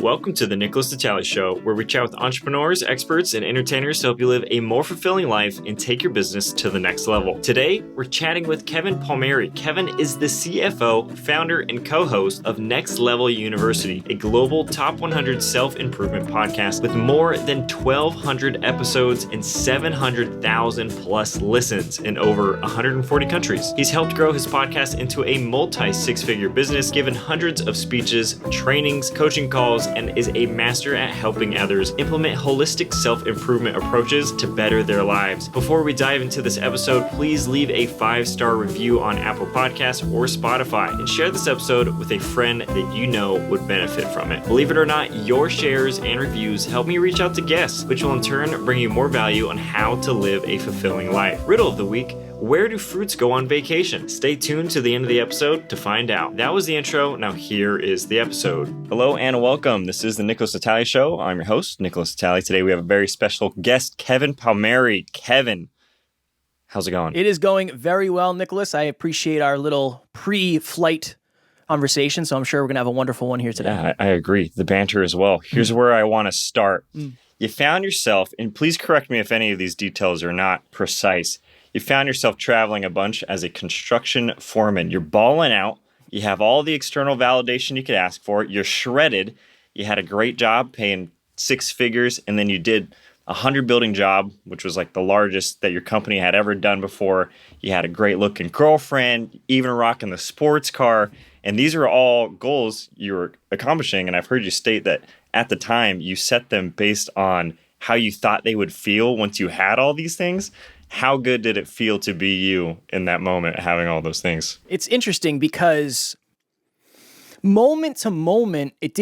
Welcome to the Nickolas Natali Show, where we chat with entrepreneurs, experts, and entertainers to help you live a more fulfilling life and take your business to the next level. Today, we're chatting with Kevin Palmieri. Kevin is the CFO, founder, and co-host of Next Level University, a global top 100 self-improvement podcast with more than 1,200 episodes and 700,000 plus listens in over 140 countries. He's helped grow his podcast into a multi-six-figure business, given hundreds of speeches, trainings, coaching calls, and is a master at helping others implement holistic self-improvement approaches to better their lives. Before we dive into this episode, please leave a 5-star review on Apple Podcasts or Spotify and share this episode with a friend that you know would benefit from it. Believe it or not, your shares and reviews help me reach out to guests, which will in turn bring you more value on how to live a fulfilling life. Riddle of the week: where do fruits go on vacation? Stay tuned to the end of the episode to find out. That was the intro. Now here is the episode. Hello and welcome. This is the Nickolas Natali Show. I'm your host, Nickolas Natali. Today we have a very special guest, Kevin Palmieri. Kevin, how's it going? It is going very well, Nickolas. I appreciate our little pre-flight conversation, so I'm sure we're going to have a wonderful one here today. Yeah, I agree. The banter as well. Here's where I want to start. You found yourself, and please correct me if any of these details are not precise, you found yourself traveling a bunch as a construction foreman. You're balling out. You have all the external validation you could ask for. You're shredded. You had a great job paying 6 figures, and then you did a 100-building job, which was like the largest that your company had ever done before. You had a great-looking girlfriend, even rocking the sports car. And these are all goals you were accomplishing. And I've heard you state that at the time, you set them based on how you thought they would feel once you had all these things. How good did it feel to be you in that moment, having all those things? It's interesting because moment to moment, it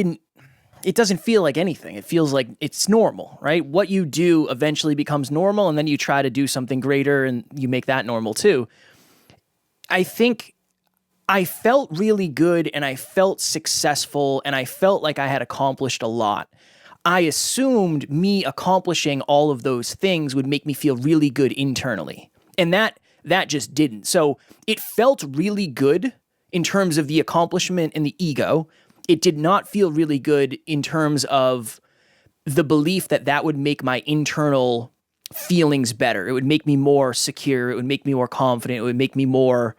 doesn't feel like anything. It feels like it's normal, right? What you do eventually becomes normal, and then you try to do something greater and you make that normal too. I think I felt really good and I felt successful and I felt like I had accomplished a lot. I assumed me accomplishing all of those things would make me feel really good internally. And that just didn't. So it felt really good in terms of the accomplishment and the ego. It did not feel really good in terms of the belief that that would make my internal feelings better. It would make me more secure. It would make me more confident. It would make me more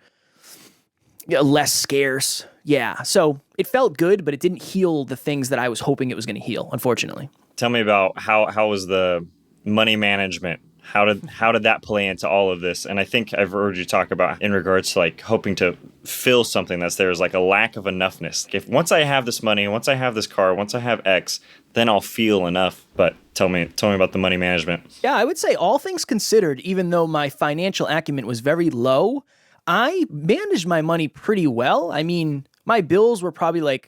less scarce. Yeah. So it felt good, but it didn't heal the things that I was hoping it was going to heal, unfortunately. Tell me about how was the money management? How did that play into all of this? And I think I've heard you talk about in regards to like hoping to fill something that's there is like a lack of enoughness. If once I have this money, once I have this car, once I have X, then I'll feel enough. But tell me about the money management. Yeah, I would say all things considered, even though my financial acumen was very low, I managed my money pretty well. I mean, my bills were probably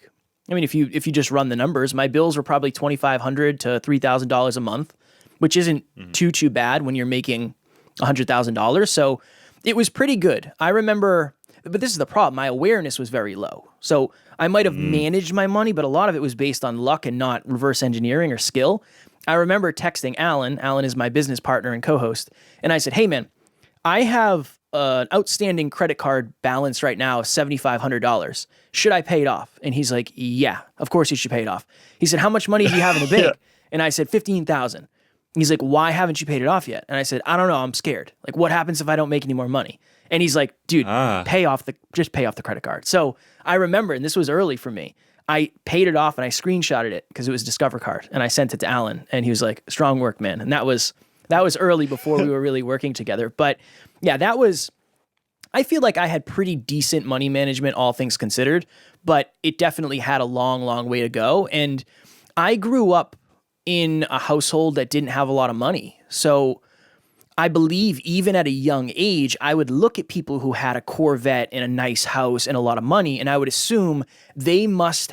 if you just run the numbers, my bills were probably $2,500 to $3,000 a month, which isn't too bad when you're making $100,000. So it was pretty good. I remember, but this is the problem. My awareness was very low. So I might have managed my money, but a lot of it was based on luck and not reverse engineering or skill. I remember texting Alan. Alan is my business partner and co-host. And I said, hey man, I have an outstanding credit card balance right now of $7,500. Should I pay it off? And he's like, yeah, of course you should pay it off. He said, how much money do you have in the bank? Yeah. And I said, $15,000. He's like, why haven't you paid it off yet? And I said, I don't know. I'm scared. Like, what happens if I don't make any more money? And he's like, dude, just pay off the credit card. So I remember, and this was early for me, I paid it off and I screenshotted it because it was Discover Card. And I sent it to Alan and he was like, strong work, man. And that was early before we were really working together. But yeah, I feel like I had pretty decent money management, all things considered, but it definitely had a long, long way to go. And I grew up in a household that didn't have a lot of money. So I believe even at a young age, I would look at people who had a Corvette and a nice house and a lot of money, and I would assume they must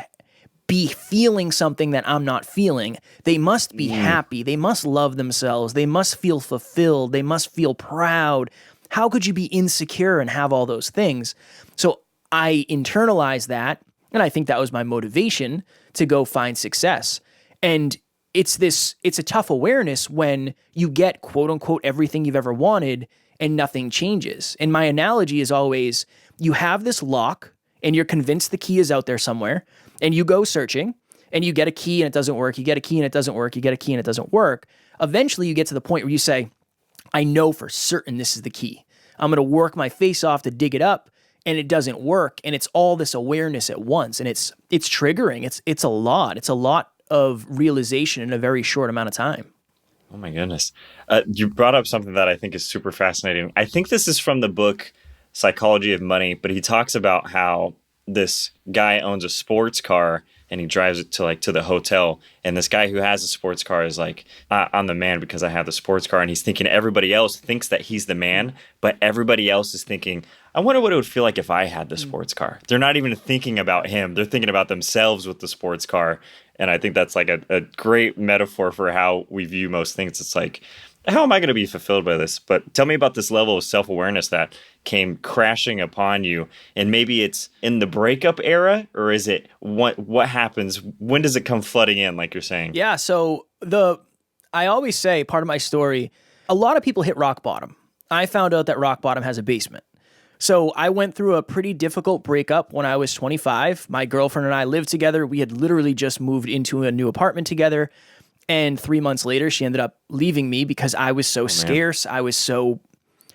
be feeling something that I'm not feeling. They must be happy. They must love themselves. They must feel fulfilled. They must feel proud. How could you be insecure and have all those things? So I internalized that, and I think that was my motivation to go find success. And it's a tough awareness when you get quote unquote everything you've ever wanted and nothing changes. And my analogy is always, you have this lock and you're convinced the key is out there somewhere, and you go searching and you get a key and it doesn't work. You get a key and it doesn't work. You get a key and it doesn't work. Eventually you get to the point where you say, I know for certain this is the key. I'm going to work my face off to dig it up, and it doesn't work. And it's all this awareness at once. And it's triggering. It's a lot. It's a lot of realization in a very short amount of time. Oh my goodness. You brought up something that I think is super fascinating. I think this is from the book Psychology of Money, but he talks about how this guy owns a sports car and he drives it to the hotel. And this guy who has a sports car is like, I'm the man because I have the sports car. And he's thinking everybody else thinks that he's the man, but everybody else is thinking, I wonder what it would feel like if I had the sports car. They're not even thinking about him. They're thinking about themselves with the sports car. And I think that's like a great metaphor for how we view most things. It's like, how am I going to be fulfilled by this? But tell me about this level of self-awareness that came crashing upon you. And maybe it's in the breakup era, or is it what happens? When does it come flooding in, like you're saying? Yeah. So I always say part of my story, a lot of people hit rock bottom. I found out that rock bottom has a basement. So I went through a pretty difficult breakup when I was 25. My girlfriend and I lived together. We had literally just moved into a new apartment together. And 3 months later, she ended up leaving me because I was so scarce. I was so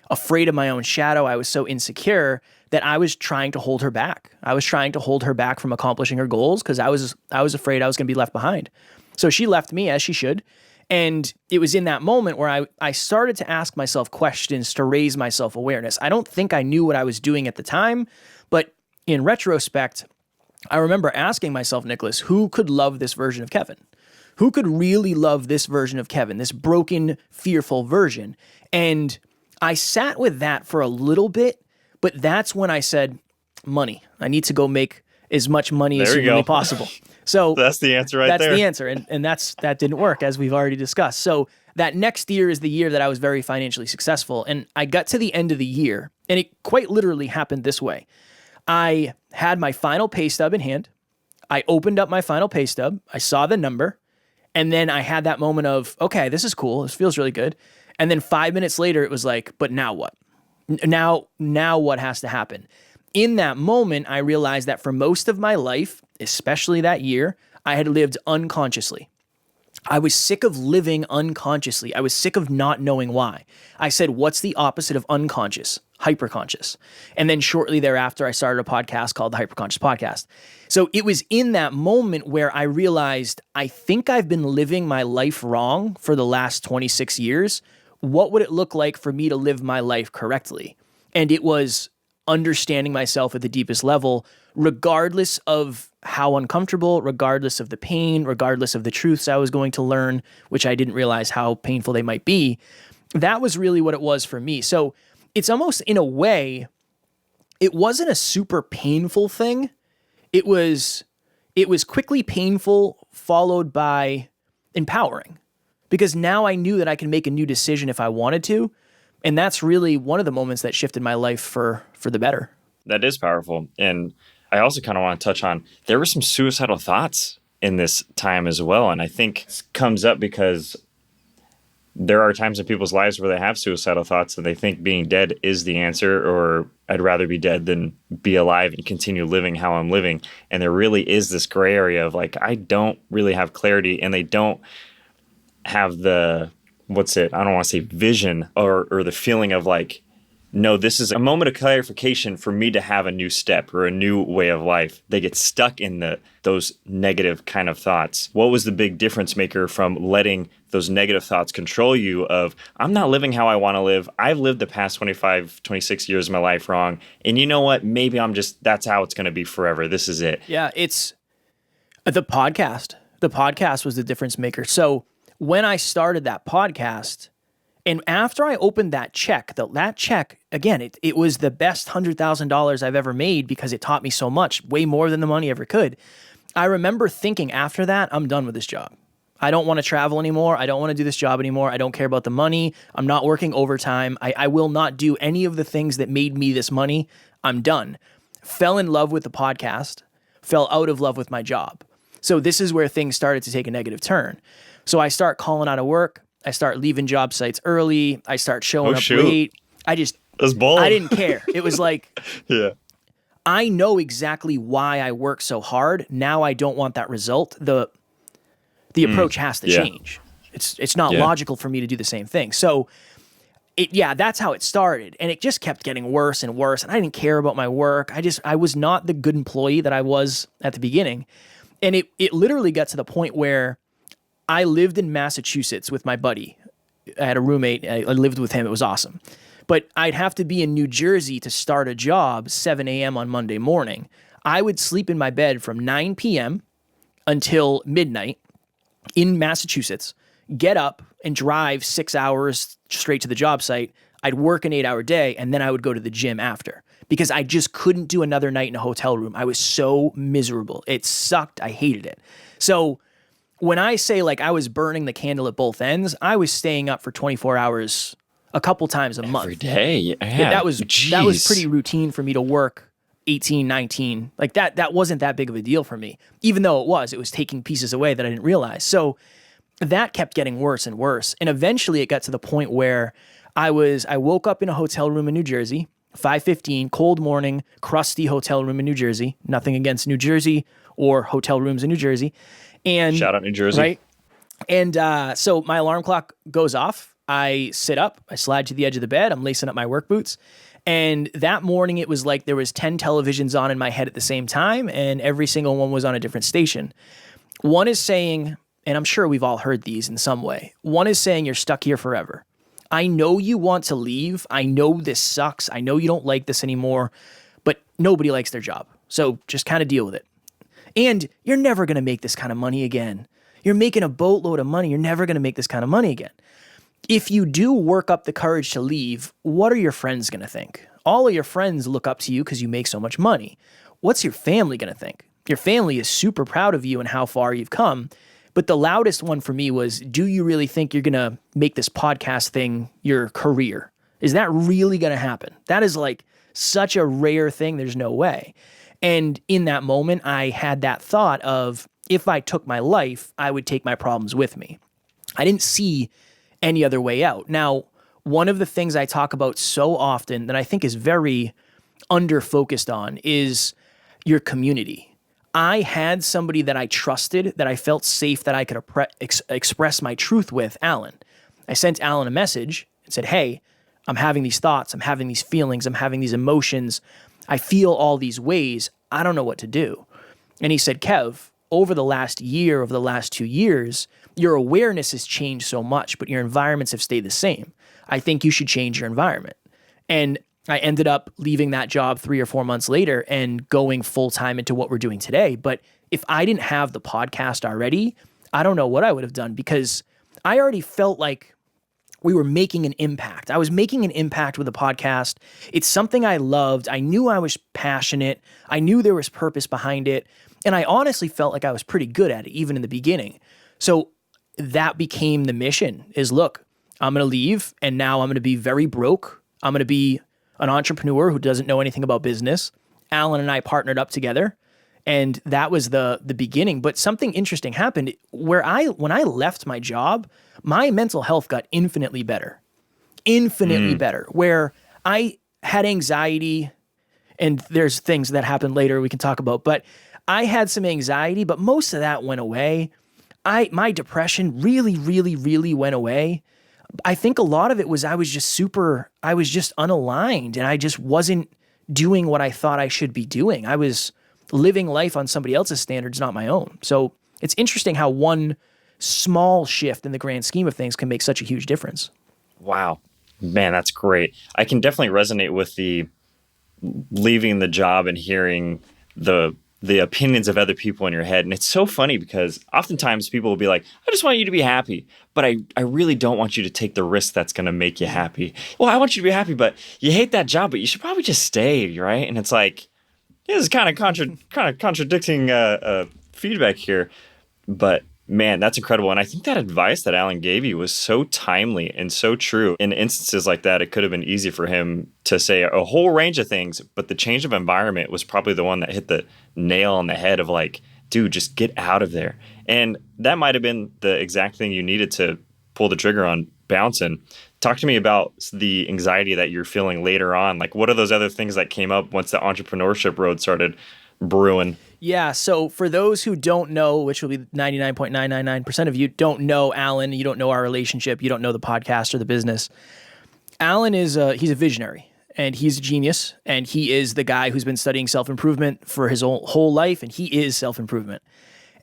afraid of my own shadow. I was so insecure that I was trying to hold her back. I was trying to hold her back from accomplishing her goals because I was afraid I was going to be left behind. So she left me, as she should. And it was in that moment where I started to ask myself questions to raise my self-awareness. I don't think I knew what I was doing at the time, but in retrospect, I remember asking myself, Nickolas, who could love this version of Kevin? Who could really love this version of Kevin, this broken, fearful version? And I sat with that for a little bit, but that's when I said, money. I need to go make as much money as humanly possible. So that's the answer right there. That's the answer. And that didn't work, as we've already discussed. So that next year is the year that I was very financially successful. And I got to the end of the year, and it quite literally happened this way. I had my final pay stub in hand. I opened up my final pay stub. I saw the number. And then I had that moment of, okay, this is cool. This feels really good. And then 5 minutes later, it was like, but now what? Now what has to happen? In that moment, I realized that for most of my life, especially that year, I had lived unconsciously. I was sick of living unconsciously. I was sick of not knowing why. I said, what's the opposite of unconscious? Hyperconscious. And then shortly thereafter, I started a podcast called the Hyperconscious Podcast. So it was in that moment where I realized, I think I've been living my life wrong for the last 26 years. What would it look like for me to live my life correctly? And it was understanding myself at the deepest level, regardless of how uncomfortable, regardless of the pain, regardless of the truths I was going to learn, which I didn't realize how painful they might be. That was really what it was for me. So it's almost, in a way, it wasn't a super painful thing. It was quickly painful, followed by empowering, because now I knew that I can make a new decision if I wanted to. And that's really one of the moments that shifted my life for the better. That is powerful. And I also kind of want to touch on, there were some suicidal thoughts in this time as well. And I think it comes up because there are times in people's lives where they have suicidal thoughts and they think being dead is the answer, or I'd rather be dead than be alive and continue living how I'm living. And there really is this gray area of like, I don't really have clarity, and they don't have the, I don't want to say vision or the feeling of like, no, this is a moment of clarification for me to have a new step or a new way of life. They get stuck in those negative kind of thoughts. What was the big difference maker from letting those negative thoughts control you of, I'm not living how I want to live. I've lived the past 25, 26 years of my life wrong. And you know what? Maybe that's how it's going to be forever. This is it. Yeah, it's the podcast. The podcast was the difference maker. So when I started that podcast, and after I opened that check, that check, again, it was the best $100,000 I've ever made because it taught me so much, way more than the money ever could. I remember thinking after that, I'm done with this job. I don't want to travel anymore. I don't want to do this job anymore. I don't care about the money. I'm not working overtime. I will not do any of the things that made me this money. I'm done. Fell in love with the podcast, fell out of love with my job. So this is where things started to take a negative turn. So I start calling out of work. I start leaving job sites early. I start showing up late. That's bold. I didn't care. It was like, yeah, I know exactly why I work so hard. Now I don't want that result. The The approach has to change. It's not logical for me to do the same thing. So that's how it started. And it just kept getting worse and worse. And I didn't care about my work. I was not the good employee that I was at the beginning. And it literally got to the point where I lived in Massachusetts with my buddy. I had a roommate. I lived with him. It was awesome. But I'd have to be in New Jersey to start a job 7 a.m. on Monday morning. I would sleep in my bed from 9 p.m. until midnight in Massachusetts, get up and drive 6 hours straight to the job site. I'd work an 8-hour day, and then I would go to the gym after because I just couldn't do another night in a hotel room. I was so miserable. It sucked. I hated it. So when I say like I was burning the candle at both ends, I was staying up for 24 hours a couple times a month. Every day. Yeah. That was pretty routine for me to work 18, 19. Like that wasn't that big of a deal for me, even though it was taking pieces away that I didn't realize. So that kept getting worse and worse. And eventually it got to the point where I woke up in a hotel room in New Jersey, 5:15, cold morning, crusty hotel room in New Jersey. Nothing against New Jersey or hotel rooms in New Jersey. And shout out New Jersey. Right. And so my alarm clock goes off. I sit up, I slide to the edge of the bed, I'm lacing up my work boots. And that morning it was like there was 10 televisions on in my head at the same time, and every single one was on a different station. One is saying, and I'm sure we've all heard these in some way, one is saying you're stuck here forever. I know you want to leave. I know this sucks. I know you don't like this anymore, but nobody likes their job. So just kind of deal with it. And you're never going to make this kind of money again. You're making a boatload of money. You're never going to make this kind of money again. If you do work up the courage to leave, what are your friends going to think? All of your friends look up to you because you make so much money. What's your family going to think? Your family is super proud of you and how far you've come. But the loudest one for me was, do you really think you're going to make this podcast thing your career? Is that really going to happen? That is like such a rare thing. There's no way. And in that moment, I had that thought of, if I took my life, I would take my problems with me. I didn't see any other way out. Now, one of the things I talk about so often that I think is very under-focused on is your community. I had somebody that I trusted, that I felt safe, that I could express my truth with, Alan. I sent Alan a message and said, hey, I'm having these thoughts, I'm having these feelings, I'm having these emotions. I feel all these ways. I don't know what to do. And he said, Kev, over the last 2 years, your awareness has changed so much, but your environments have stayed the same. I think you should change your environment. And I ended up leaving that job 3 or 4 months later and going full-time into what we're doing today. But if I didn't have the podcast already, I don't know what I would have done, because I already felt like we were making an impact. I was making an impact with the podcast. It's something I loved. I knew I was passionate. I knew there was purpose behind it. And I honestly felt like I was pretty good at it, even in the beginning. So that became the mission, is look, I'm going to leave, and now I'm going to be very broke. I'm going to be an entrepreneur who doesn't know anything about business. Alan and I partnered up together, and that was the beginning. But something interesting happened when I left my job, my mental health got infinitely better, where I had anxiety, and there's things that happened later we can talk about, but I had some anxiety, but most of that went away. My depression really, really, really went away. I think a lot of it was I was just unaligned, and I just wasn't doing what I thought I should be doing. I was living life on somebody else's standards, not my own. So it's interesting how one small shift in the grand scheme of things can make such a huge difference. Wow. Man, that's great. I can definitely resonate with the leaving the job and hearing the opinions of other people in your head. And it's so funny because oftentimes people will be like, I just want you to be happy, but I really don't want you to take the risk that's going to make you happy. Well, I want you to be happy, but you hate that job, but you should probably just stay, right? And it's like, this is kind of contradicting feedback here. But man, that's incredible. And I think that advice that Alan gave you was so timely and so true. In instances like that, it could have been easy for him to say a whole range of things, but the change of environment was probably the one that hit the nail on the head of like, dude, just get out of there. And that might have been the exact thing you needed to pull the trigger on bouncing. Talk to me about the anxiety that you're feeling later on. Like, what are those other things that came up once the entrepreneurship road started brewing? Yeah. So for those who don't know, which will be 99.999% of you don't know Alan, you don't know our relationship, you don't know the podcast or the business. Alan he's a visionary and he's a genius, and he is the guy who's been studying self-improvement for his whole life, and he is self-improvement.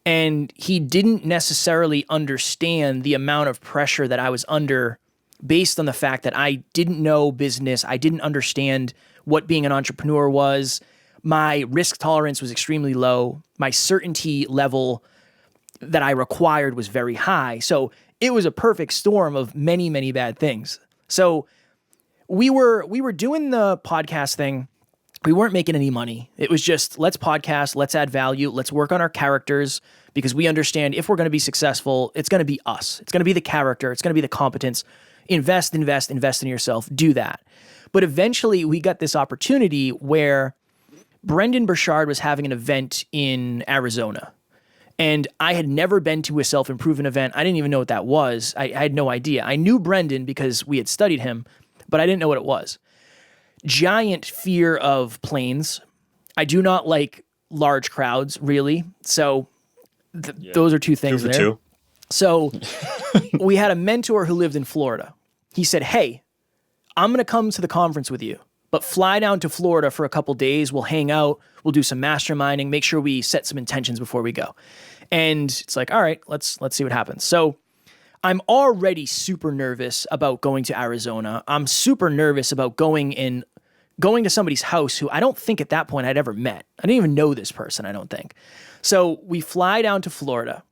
And he didn't necessarily understand the amount of pressure that I was under based on the fact that I didn't know business. I didn't understand what being an entrepreneur was. My risk tolerance was extremely low. My certainty level that I required was very high. So it was a perfect storm of many, many bad things. So we were doing the podcast thing. We weren't making any money. It was just, let's podcast, let's add value, let's work on our characters, because we understand if we're going to be successful, it's going to be us. It's going to be the character. It's going to be the competence. Invest in yourself. Do that. But eventually we got this opportunity where Brendan Burchard was having an event in Arizona. And I had never been to a self-improvement event. I didn't even know what that was. I had no idea. I knew Brendan because we had studied him, but I didn't know what it was. Giant fear of planes. I do not like large crowds, really. So those are two things there. Two. So we had a mentor who lived in Florida. He said, hey, I'm going to come to the conference with you, but fly down to Florida for a couple days. We'll hang out. We'll do some masterminding, make sure we set some intentions before we go. And it's like, all right, let's see what happens. So I'm already super nervous about going to Arizona. I'm super nervous about going to somebody's house who I don't think at that point I'd ever met. I didn't even know this person, I don't think. So we fly down to Florida,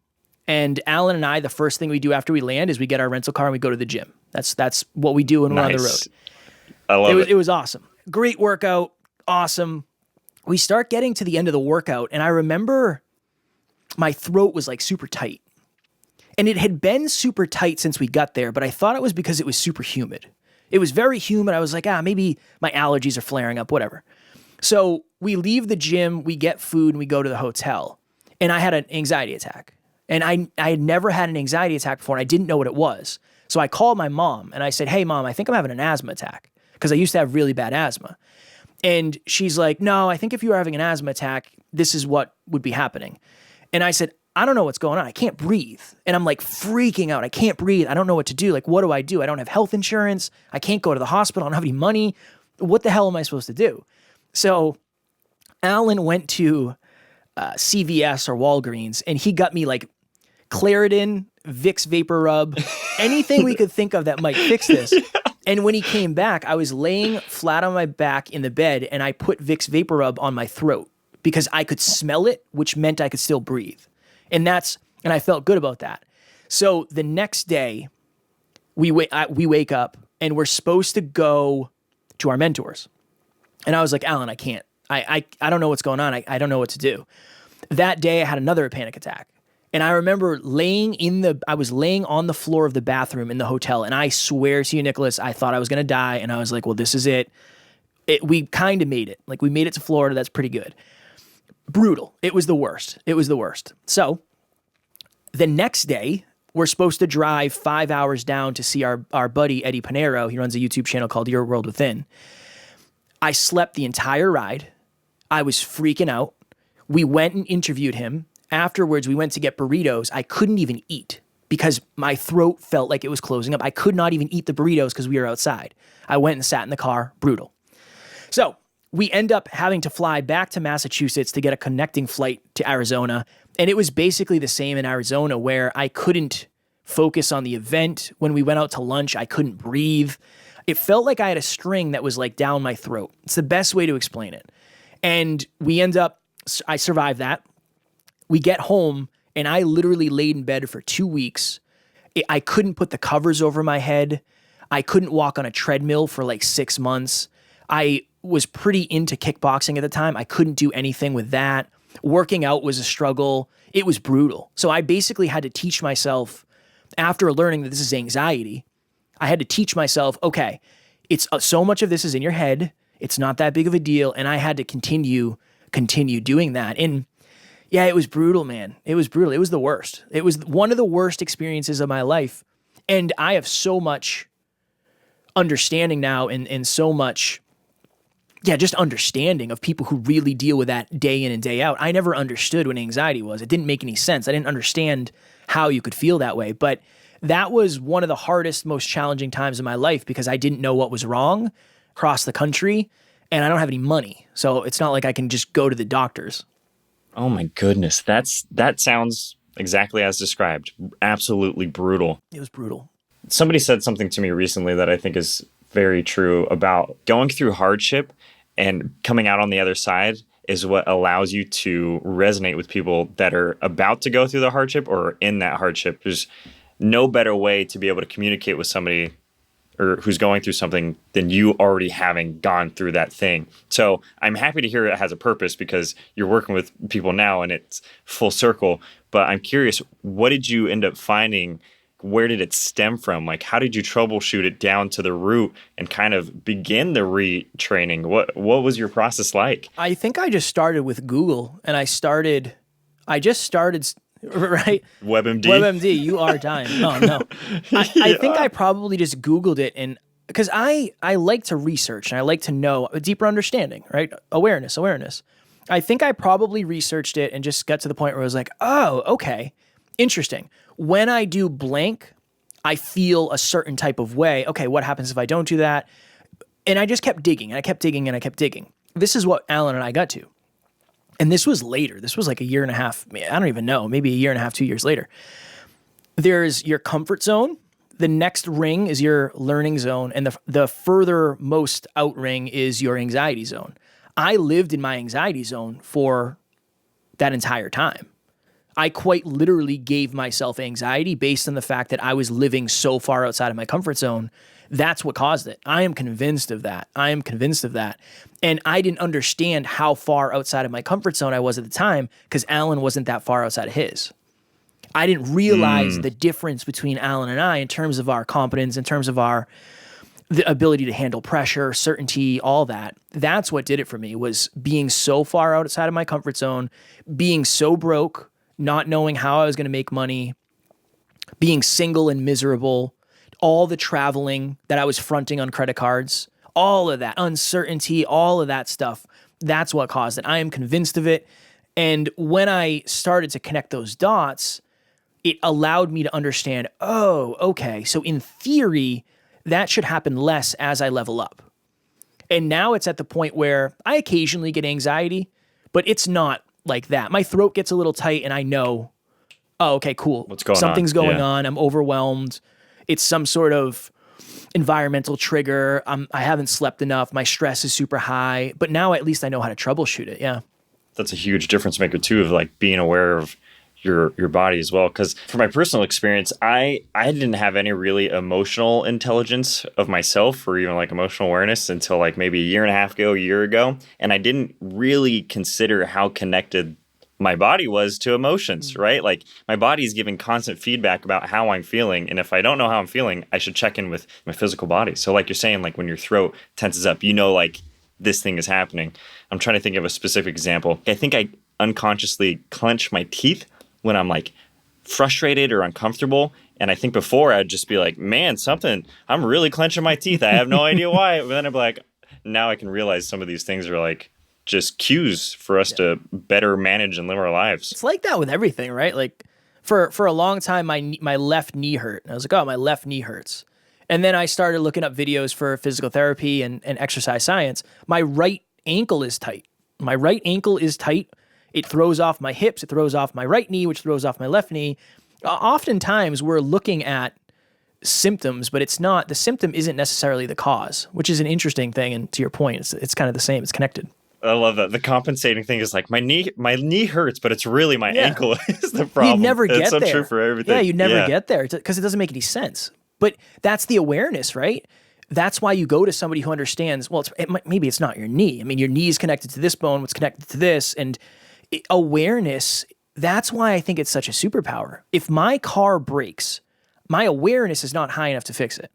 and Alan and I, the first thing we do after we land is we get our rental car and we go to the gym. That's what we do when we're on the road. I love it. It was awesome. Great workout. Awesome. We start getting to the end of the workout, and I remember my throat was like super tight. And it had been super tight since we got there, but I thought it was because it was super humid. It was very humid. I was like, maybe my allergies are flaring up, whatever. So we leave the gym, we get food, and we go to the hotel. And I had an anxiety attack. And I had never had an anxiety attack before, and I didn't know what it was. So I called my mom, and I said, hey, Mom, I think I'm having an asthma attack, because I used to have really bad asthma. And she's like, no, I think if you were having an asthma attack, this is what would be happening. And I said, I don't know what's going on. I can't breathe. And I'm like freaking out. I can't breathe. I don't know what to do. Like, what do? I don't have health insurance. I can't go to the hospital. I don't have any money. What the hell am I supposed to do? So Alan went to CVS or Walgreens, and he got me like Claritin, Vicks Vapor Rub, anything we could think of that might fix this. And when he came back, I was laying flat on my back in the bed, and I put Vicks Vapor Rub on my throat because I could smell it, which meant I could still breathe. And I felt good about that. So the next day, we wake up, and we're supposed to go to our mentors. And I was like, Alan, I can't. I don't know what's going on. I don't know what to do. That day, I had another panic attack. And I remember I was laying on the floor of the bathroom in the hotel, and I swear to you, Nickolas, I thought I was going to die. And I was like, well, this is it. We kind of made it. Like, we made it to Florida. That's pretty good. Brutal. It was the worst. So the next day, we're supposed to drive 5 hours down to see our buddy, Eddie Pinero. He runs a YouTube channel called Your World Within. I slept the entire ride. I was freaking out. We went and interviewed him. Afterwards, we went to get burritos. I couldn't even eat because my throat felt like it was closing up. I could not even eat the burritos because we were outside. I went and sat in the car. Brutal. So we end up having to fly back to Massachusetts to get a connecting flight to Arizona. And it was basically the same in Arizona, where I couldn't focus on the event. When we went out to lunch, I couldn't breathe. It felt like I had a string that was like down my throat. It's the best way to explain it. And I survived that. We get home, and I literally laid in bed for 2 weeks. I couldn't put the covers over my head. I couldn't walk on a treadmill for like 6 months. I was pretty into kickboxing at the time. I couldn't do anything with that. Working out was a struggle. It was brutal. So I basically had to teach myself, after learning that this is anxiety, I had to teach myself, okay, it's so much of this is in your head. It's not that big of a deal. And I had to continue doing that. And yeah, it was brutal, man. It was brutal. It was the worst. It was one of the worst experiences of my life. And I have so much understanding now and so much just understanding of people who really deal with that day in and day out. I never understood what anxiety was. It didn't make any sense. I didn't understand how you could feel that way. But that was one of the hardest, most challenging times in my life because I didn't know what was wrong across the country, and I don't have any money. So it's not like I can just go to the doctors. Oh my goodness. That sounds exactly as described. Absolutely brutal. It was brutal. Somebody said something to me recently that I think is very true about going through hardship and coming out on the other side is what allows you to resonate with people that are about to go through the hardship or in that hardship. There's no better way to be able to communicate with somebody or who's going through something than you already having gone through that thing. So I'm happy to hear it has a purpose because you're working with people now and it's full circle. But I'm curious, what did you end up finding? Where did it stem from? Like, how did you troubleshoot it down to the root and kind of begin the retraining? What was your process like? I think I just started with Google, and I just started, right? WebMD, you are time. Oh, no. I think I probably just Googled it, and because I like to research, and I like to know a deeper understanding, right? Awareness. I think I probably researched it and just got to the point where I was like, oh, okay, interesting. When I do blank, I feel a certain type of way. Okay, what happens if I don't do that? And I just kept digging, and I kept digging, and I kept digging. This is what Alan and I got to. And this was later. This was like a year and a half. I don't even know, maybe a year and a half, 2 years later. There's your comfort zone. The next ring is your learning zone. And the furthermost out ring is your anxiety zone. I lived in my anxiety zone for that entire time. I quite literally gave myself anxiety based on the fact that I was living so far outside of my comfort zone. That's what caused it. I am convinced of that. And I didn't understand how far outside of my comfort zone I was at the time because Alan wasn't that far outside of his. I didn't realize the difference between Alan and I in terms of our competence, in terms of the ability to handle pressure, certainty, all that. That's what did it for me, was being so far outside of my comfort zone, being so broke, not knowing how I was going to make money, being single and miserable, all the traveling that I was fronting on credit cards, all of that uncertainty, all of that stuff. That's what caused it. I am convinced of it. And when I started to connect those dots, it allowed me to understand, oh, okay, so in theory, that should happen less as I level up. And now it's at the point where I occasionally get anxiety, but it's not like that. My throat gets a little tight and I know, oh, okay, cool. What's going on? Something's going on. I'm overwhelmed. It's some sort of environmental trigger. I haven't slept enough. My stress is super high. But now at least I know how to troubleshoot it. Yeah. That's a huge difference maker too, of like being aware of your body as well. Because from my personal experience, I didn't have any really emotional intelligence of myself or even like emotional awareness until like maybe a year ago. And I didn't really consider how connected my body was to emotions, right? Like my body is giving constant feedback about how I'm feeling. And if I don't know how I'm feeling, I should check in with my physical body. So like you're saying, like when your throat tenses up, like this thing is happening. I'm trying to think of a specific example. I think I unconsciously clench my teeth when I'm like frustrated or uncomfortable. And I think before I'd just be like, man, I'm really clenching my teeth. I have no idea why. But then I'm like, now I can realize some of these things are like just cues for us to better manage and live our lives. It's like that with everything, right? Like for a long time, my left knee hurt. And I was like, oh, my left knee hurts. And then I started looking up videos for physical therapy and exercise science. My right ankle is tight. It throws off my hips. It throws off my right knee, which throws off my left knee. Oftentimes, we're looking at symptoms, but it's not. The symptom isn't necessarily the cause, which is an interesting thing. And to your point, it's kind of the same. It's connected. I love that. The compensating thing is like my knee hurts, but it's really my ankle is the problem. You never get there. It's so true for everything. Yeah, you never get there because it doesn't make any sense. But that's the awareness, right? That's why you go to somebody who understands, well, maybe it's not your knee. I mean, your knee is connected to this bone, what's connected to this. And awareness, that's why I think it's such a superpower. If my car breaks, my awareness is not high enough to fix it.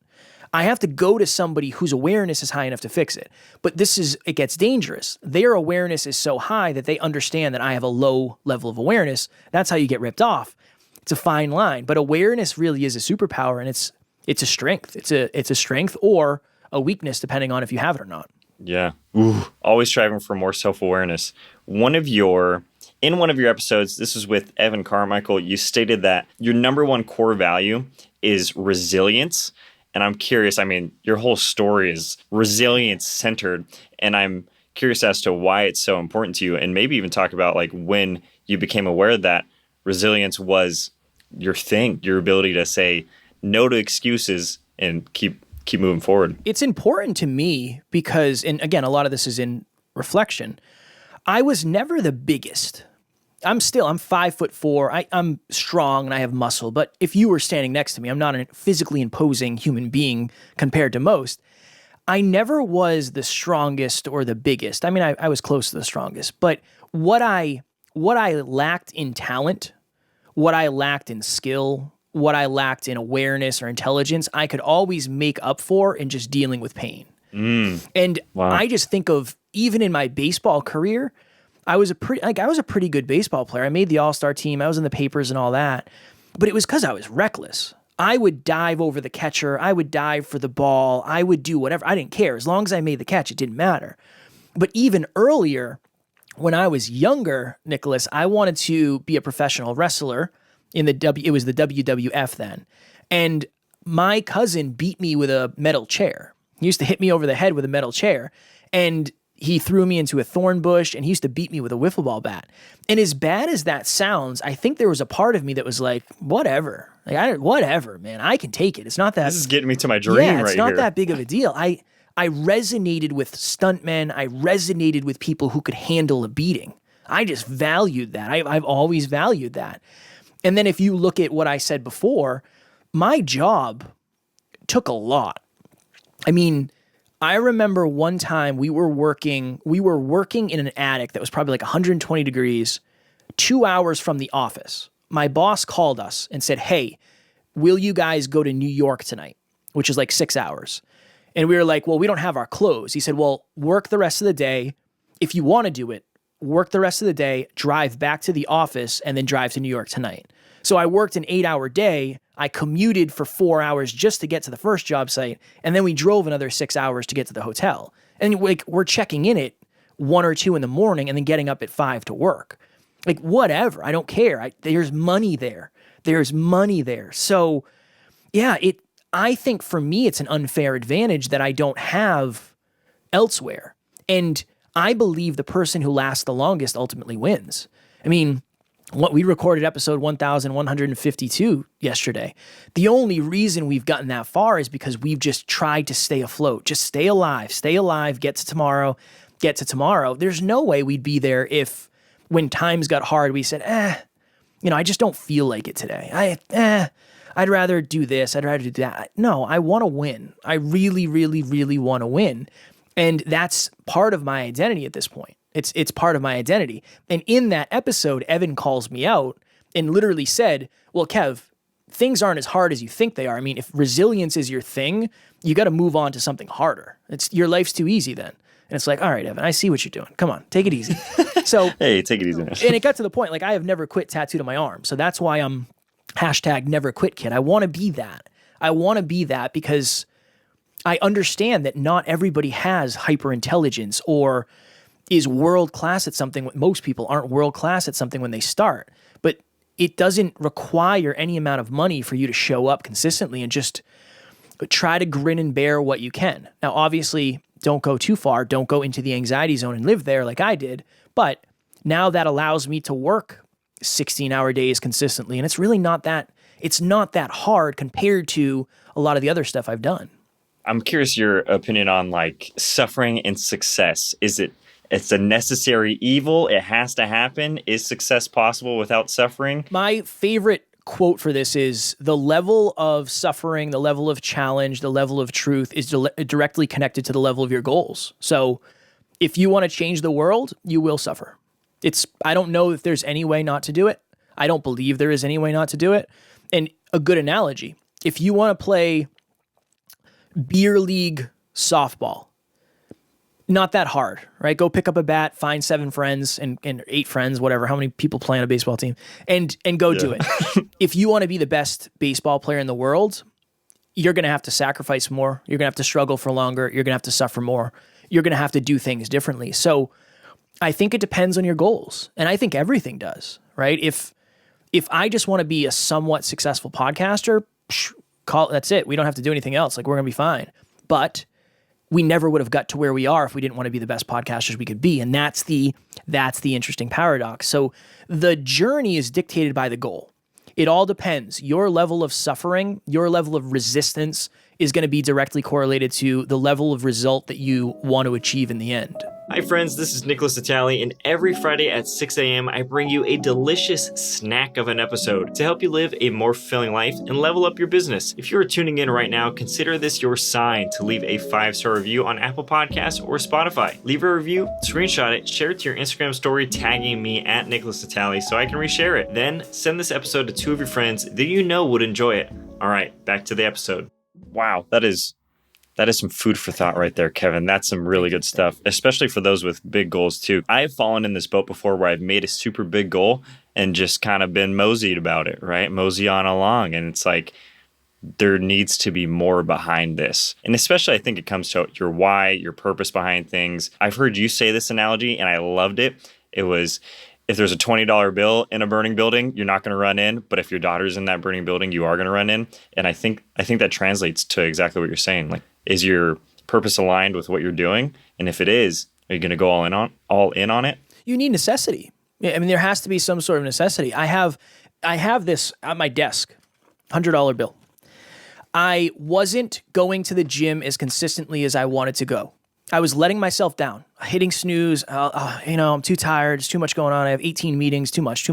I have to go to somebody whose awareness is high enough to fix it. But it gets dangerous. Their awareness is so high that they understand that I have a low level of awareness. That's how you get ripped off. It's a fine line. But awareness really is a superpower, and it's a strength. It's a strength or a weakness, depending on if you have it or not. Yeah. Ooh, always striving for more self-awareness. In one of your episodes, this was with Evan Carmichael, you stated that your number one core value is resilience. And I'm curious, I mean, your whole story is resilience centered. And I'm curious as to why it's so important to you, and maybe even talk about like when you became aware that resilience was your thing, your ability to say no to excuses and keep moving forward. It's important to me because, and again, a lot of this is in reflection, I was never the biggest. I'm 5'4". I'm strong and I have muscle, but if you were standing next to me, I'm not a physically imposing human being compared to most. I never was the strongest or the biggest. I mean, I was close to the strongest, but what I lacked in talent, what I lacked in skill, what I lacked in awareness or intelligence, I could always make up for in just dealing with pain. And wow. I just think of, even in my baseball career, I was a pretty good baseball player. I made the all-star team. I was in the papers and all that, but it was because I was reckless. I would dive over the catcher. I would dive for the ball. I would do whatever. I didn't care. As long as I made the catch, it didn't matter. But even earlier, when I was younger, Nickolas, I wanted to be a professional wrestler it was the WWF then. And my cousin beat me with a metal chair. He used to hit me over the head with a metal chair. And he threw me into a thorn bush, and he used to beat me with a wiffle ball bat. And as bad as that sounds, I think there was a part of me that was like, whatever. Whatever, man. I can take it. It's not that. This is getting me to my dream right here. It's not that big of a deal. I resonated with stuntmen. I resonated with people who could handle a beating. I just valued that. I've always valued that. And then if you look at what I said before, my job took a lot. I mean, I remember one time we were working in an attic that was probably like 120 degrees, 2 hours from the office. My boss called us and said, "Hey, will you guys go to New York tonight?" Which is like 6 hours. And we were like, "Well, we don't have our clothes." He said, "Well, work the rest of the day. If you want to do it, work the rest of the day, drive back to the office, and then drive to New York tonight." So I worked an 8-hour day. I commuted for 4 hours just to get to the first job site. And then we drove another 6 hours to get to the hotel. And like, we're checking in at 1 or 2 in the morning and then getting up at 5 to work. Like, whatever. I don't care. There's money there. There's money there. So yeah, I think for me, it's an unfair advantage that I don't have elsewhere. And I believe the person who lasts the longest ultimately wins. I mean, we recorded episode 1152 yesterday. The only reason we've gotten that far is because we've just tried to stay afloat. Just stay alive, get to tomorrow. There's no way we'd be there if when times got hard, we said, I just don't feel like it today. I'd rather do this. I'd rather do that. No, I want to win. I really, really, really want to win. And that's part of my identity at this point. It's part of my identity. And in that episode, Evan calls me out and literally said, "Well, Kev, things aren't as hard as you think they are. I mean, if resilience is your thing, you got to move on to something harder. Your life's too easy then." And it's like, "All right, Evan, I see what you're doing. Come on, take it easy." So hey, take it easy. And it got to the point, like, I have never quit tattooed on my arm. So that's why I'm #NeverQuitKid. I want to be that. I want to be that because I understand that not everybody has hyperintelligence or is world-class at something. Most people aren't world-class at something when they start. But it doesn't require any amount of money for you to show up consistently and just try to grin and bear what you can. Now, obviously, don't go too far. Don't go into the anxiety zone and live there like I did. But now that allows me to work 16-hour days consistently. And it's really not that hard compared to a lot of the other stuff I've done. I'm curious your opinion on like suffering and success. It's a necessary evil. It has to happen. Is success possible without suffering? My favorite quote for this is, the level of suffering, the level of challenge, the level of truth is directly connected to the level of your goals. So if you want to change the world, you will suffer. I don't know if there's any way not to do it. I don't believe there is any way not to do it. And a good analogy, if you want to play beer league softball, not that hard, right? Go pick up a bat, find 7 friends and 8 friends, whatever, how many people play on a baseball team, and go do it. If you want to be the best baseball player in the world, you're going to have to sacrifice more. You're going to have to struggle for longer. You're going to have to suffer more. you're going to have to do things differently. So I think it depends on your goals. And I think everything does, right? If I just want to be a somewhat successful podcaster, that's it. We don't have to do anything else. Like, we're going to be fine. But we never would have got to where we are if we didn't want to be the best podcasters we could be. And that's the interesting paradox. So the journey is dictated by the goal. It all depends. Your level of suffering, your level of resistance is going to be directly correlated to the level of result that you want to achieve in the end. Hi friends, this is Nickolas, Natali, and every Friday at 6 a.m. I bring you a delicious snack of an episode to help you live a more fulfilling life and level up your business. If you are tuning in right now, consider this your sign to leave a 5-star review on Apple Podcasts or Spotify. Leave a review, screenshot it, share it to your Instagram story tagging me at Nickolas Natali so I can reshare it. Then send this episode to 2 of your friends that you know would enjoy it. All right, back to the episode. Wow, that is some food for thought right there, Kevin. That's some really good stuff, especially for those with big goals too. I've fallen in this boat before where I've made a super big goal and just kind of been moseyed about it, right? Mosey on along. And it's like, there needs to be more behind this. And especially I think it comes to your why, your purpose behind things. I've heard you say this analogy and I loved it. It was, if there's a $20 bill in a burning building, you're not going to run in. But if your daughter's in that burning building, you are going to run in. And I think that translates to exactly what you're saying. Like, is your purpose aligned with what you're doing? And if it is, are you going to go all in on it? You need necessity. I mean, there has to be some sort of necessity. I have this at my desk, $100 bill. I wasn't going to the gym as consistently as I wanted to go. I was letting myself down, hitting snooze. I'm too tired. There's too much going on. I have 18 meetings, too much.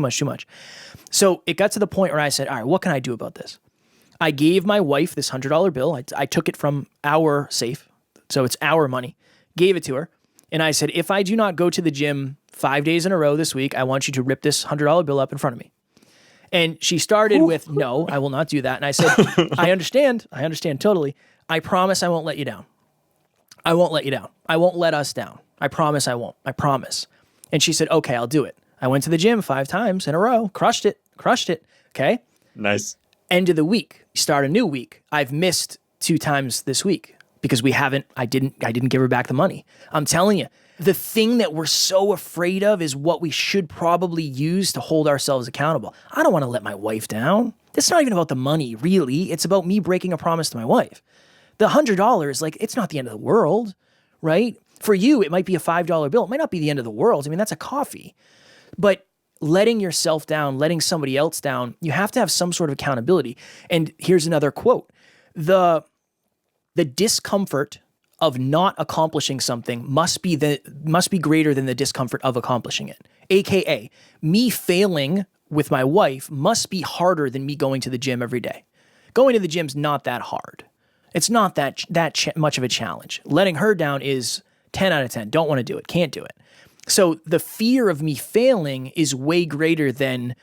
So it got to the point where I said, all right, what can I do about this? I gave my wife this $100 bill. I took it from our safe, so it's our money, gave it to her. And I said, if I do not go to the gym 5 days in a row this week, I want you to rip this $100 bill up in front of me. And she started with, no, I will not do that. And I said, I understand totally. I promise I won't let you down. I won't let you down. I won't let us down. I promise I won't. I promise. And she said, okay, I'll do it. I went to the gym 5 times in a row, crushed it. Okay. Nice. End of the week, start a new week. I've missed 2 times this week because I didn't give her back the money. I'm telling you, the thing that we're so afraid of is what we should probably use to hold ourselves accountable. I don't want to let my wife down. It's not even about the money, really. It's about me breaking a promise to my wife. The $100, like, it's not the end of the world, right? For you, it might be a $5 bill. It might not be the end of the world. I mean, that's a coffee. But letting yourself down, letting somebody else down, you have to have some sort of accountability. And here's another quote. The discomfort of not accomplishing something must be greater than the discomfort of accomplishing it. AKA, me failing with my wife must be harder than me going to the gym every day. Going to the gym's not that hard. It's not that much of a challenge. Letting her down is 10 out of 10. Don't want to do it. Can't do it. So the fear of me failing is way greater than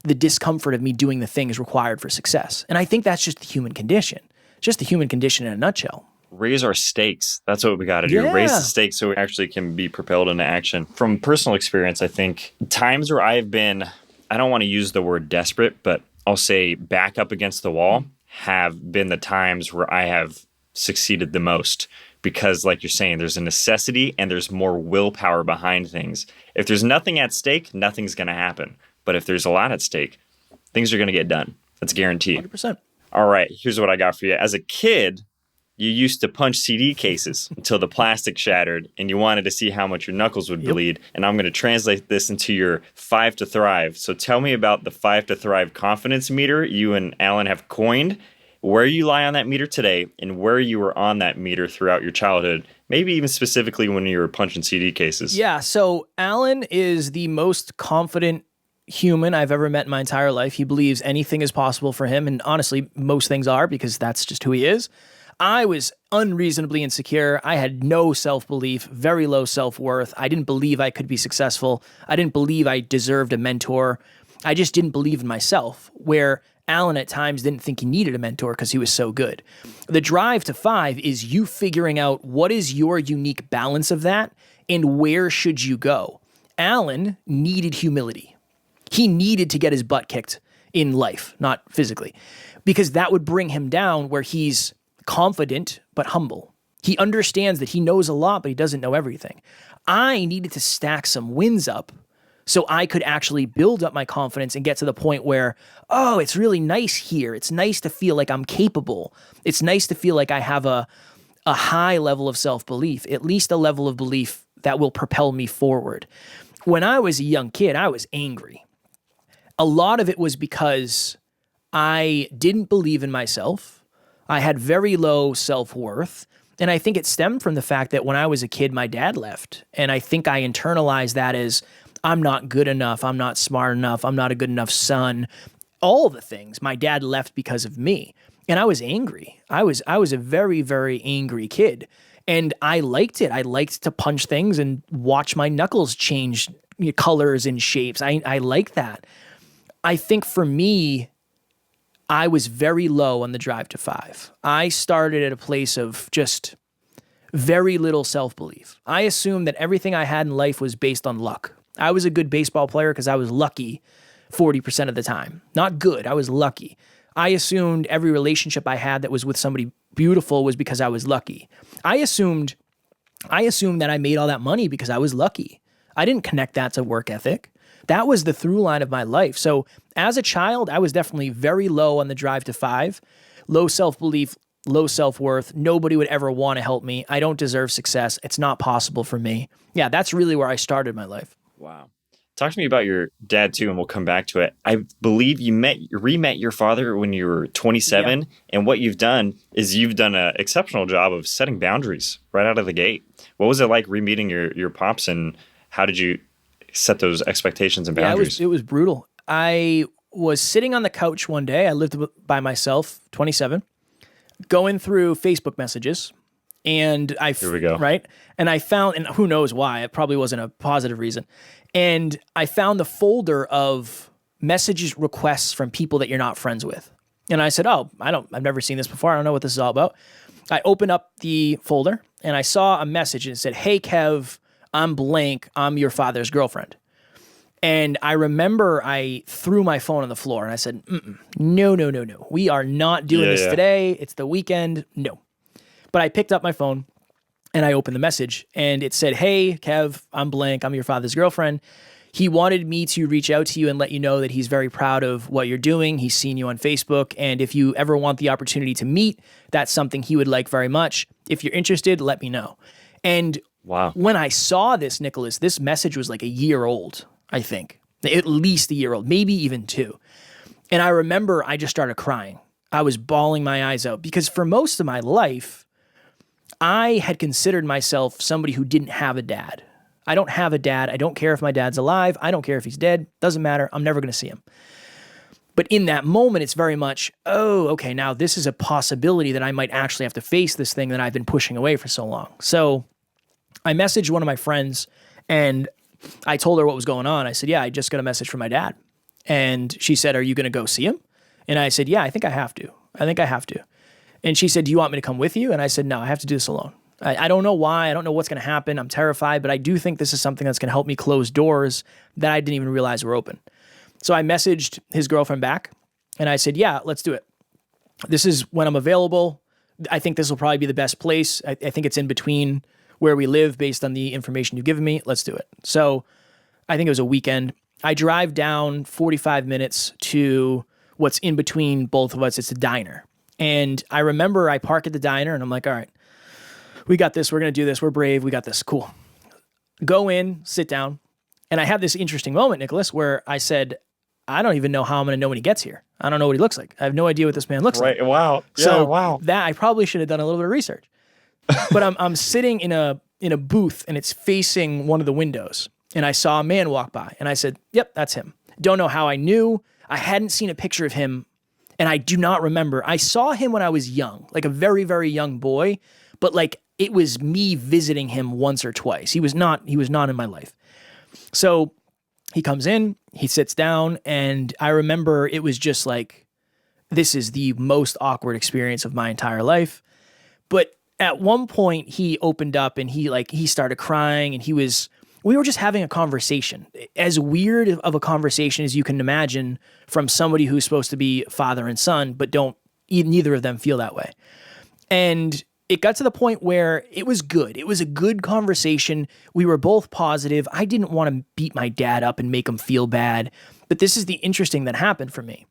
the discomfort of me doing the things required for success. And I think that's just the human condition. Just the human condition in a nutshell. Raise our stakes. That's what we got to do. Yeah. Raise the stakes so we actually can be propelled into action. From personal experience, I think times where I've been, I don't want to use the word desperate, but I'll say back up against the wall have been the times where I have succeeded the most. Because like you're saying, there's a necessity and there's more willpower behind things. If there's nothing at stake, nothing's going to happen. But if there's a lot at stake, things are going to get done. That's guaranteed. 100%. All right, here's what I got for you. As a kid, you used to punch CD cases until the plastic shattered and you wanted to see how much your knuckles would bleed. And I'm going to translate this into your 5 to Thrive. So tell me about the 5 to Thrive confidence meter you and Alan have coined, where you lie on that meter today, and where you were on that meter throughout your childhood, maybe even specifically when you were punching CD cases. Yeah, so Alan is the most confident human I've ever met in my entire life. He believes anything is possible for him, and honestly, most things are, because that's just who he is. I was unreasonably insecure. I had no self-belief, very low self-worth. I didn't believe I could be successful. I didn't believe I deserved a mentor. I just didn't believe in myself, where Alan at times didn't think he needed a mentor because he was so good. The drive to 5 is you figuring out what is your unique balance of that and where should you go. Alan needed humility. He needed to get his butt kicked in life, not physically, because that would bring him down where he's confident but humble. He understands that he knows a lot, but he doesn't know everything. I needed to stack some wins up so I could actually build up my confidence and get to the point where, oh, it's really nice here. It's nice to feel like I'm capable. It's nice to feel like I have a high level of self-belief, at least a level of belief that will propel me forward. When I was a young kid, I was angry. A lot of it was because I didn't believe in myself. I had very low self-worth. And I think it stemmed from the fact that when I was a kid, my dad left. And I think I internalized that as, I'm not good enough, I'm not smart enough, I'm not a good enough son. All the things. My dad left because of me. And I was angry. I was a very, very angry kid. And I liked it. I liked to punch things and watch my knuckles change colors and shapes. I liked that. I think for me, I was very low on the drive to 5. I started at a place of just very little self-belief. I assumed that everything I had in life was based on luck. I was a good baseball player because I was lucky 40% of the time. Not good, I was lucky. I assumed every relationship I had that was with somebody beautiful was because I was lucky. I assumed that I made all that money because I was lucky. I didn't connect that to work ethic. That was the through line of my life. So as a child, I was definitely very low on the drive to 5, low self-belief, low self-worth. Nobody would ever want to help me. I don't deserve success. It's not possible for me. Yeah, that's really where I started my life. Wow. Talk to me about your dad too, and we'll come back to it. I believe you re-met your father when you were 27, yeah. And what you've done is you've done an exceptional job of setting boundaries right out of the gate. What was it like re-meeting your pops, and how did you set those expectations and boundaries? Yeah, it was brutal. I was sitting on the couch one day. I lived by myself, 27, going through Facebook messages. And Here we go. Right? And I found, and who knows why, it probably wasn't a positive reason. And I found the folder of messages requests from people that you're not friends with. And I said, I've never seen this before. I don't know what this is all about. I opened up the folder and I saw a message and it said, "Hey, Kev, I'm blank. I'm your father's girlfriend." And I remember I threw my phone on the floor and I said, no. We are not doing this today. It's the weekend. No. But I picked up my phone and I opened the message and it said, "Hey, Kev, I'm blank. I'm your father's girlfriend. He wanted me to reach out to you and let you know that he's very proud of what you're doing. He's seen you on Facebook. And if you ever want the opportunity to meet, that's something he would like very much. If you're interested, let me know." And wow. When I saw this, Nickolas, this message was like a year old, I think. At least a year old, maybe even 2. And I remember I just started crying. I was bawling my eyes out because for most of my life, I had considered myself somebody who didn't have a dad. I don't have a dad. I don't care if my dad's alive. I don't care if he's dead. Doesn't matter. I'm never going to see him. But in that moment, it's very much, oh, okay, now this is a possibility that I might actually have to face this thing that I've been pushing away for so long. So I messaged one of my friends and I told her what was going on. I said, "Yeah, I just got a message from my dad." And she said, "Are you going to go see him?" And I said, "Yeah, I think I have to. And she said, "Do you want me to come with you?" And I said, "No, I have to do this alone. I don't know why. I don't know what's going to happen. I'm terrified, but I do think this is something that's going to help me close doors that I didn't even realize were open." So I messaged his girlfriend back and I said, "Yeah, let's do it. This is when I'm available. I think this will probably be the best place. I think it's in between where we live based on the information you've given me. Let's do it." So I think it was a weekend. I drive down 45 minutes to what's in between both of us. It's a diner. And I remember I park at the diner and I'm like, "All right, we got this. We're going to do this. We're brave. We got this. Cool." Go in, sit down. And I had this interesting moment, Nickolas, where I said, "I don't even know how I'm going to know when he gets here. I don't know what he looks like. I have no idea what this man looks like." Wow. So wow. That I probably should have done a little bit of research. But I'm sitting in a booth and it's facing one of the windows. And I saw a man walk by and I said, "Yep, that's him." Don't know how I knew. I hadn't seen a picture of him and I do not remember. I saw him when I was young, like a very, very young boy, but like it was me visiting him once or twice. He was not in my life. So he comes in, he sits down, and I remember it was just like, this is the most awkward experience of my entire life. But at one point he opened up and he started crying and we were just having a conversation, as weird of a conversation as you can imagine from somebody who's supposed to be father and son, but neither of them feel that way. And it got to the point where it was good. It was a good conversation. We were both positive. I didn't want to beat my dad up and make him feel bad. But this is the interesting that happened for me.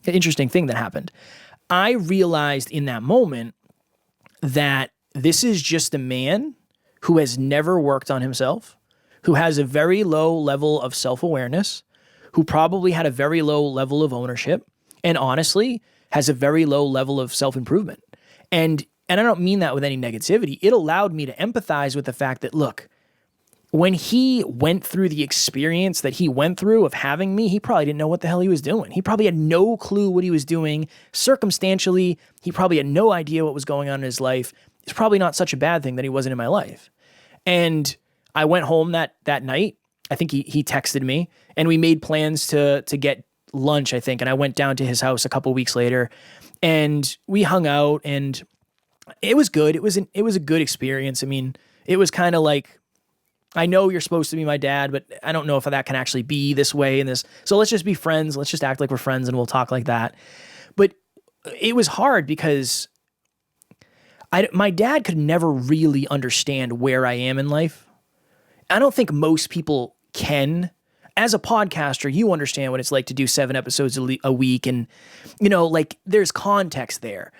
The interesting thing that happened. I realized in that moment that this is just a man who has never worked on himself, who has a very low level of self-awareness, who probably had a very low level of ownership, and honestly has a very low level of self-improvement. And I don't mean that with any negativity. It allowed me to empathize with the fact that, look, when he went through the experience that he went through of having me, he probably didn't know what the hell he was doing. He probably had no clue what he was doing. Circumstantially, he probably had no idea what was going on in his life. It's probably not such a bad thing that he wasn't in my life. And I went home that night. I think he texted me, and we made plans to get lunch, I think. And I went down to his house a couple weeks later, and we hung out, and it was good. It was a good experience. I mean, it was kind of like, I know you're supposed to be my dad, but I don't know if that can actually be this way and this. So let's just be friends. Let's just act like we're friends and we'll talk like that. But it was hard because my dad could never really understand where I am in life. I don't think most people can. As a podcaster, you understand what it's like to do 7 episodes a week. And, like there's context there.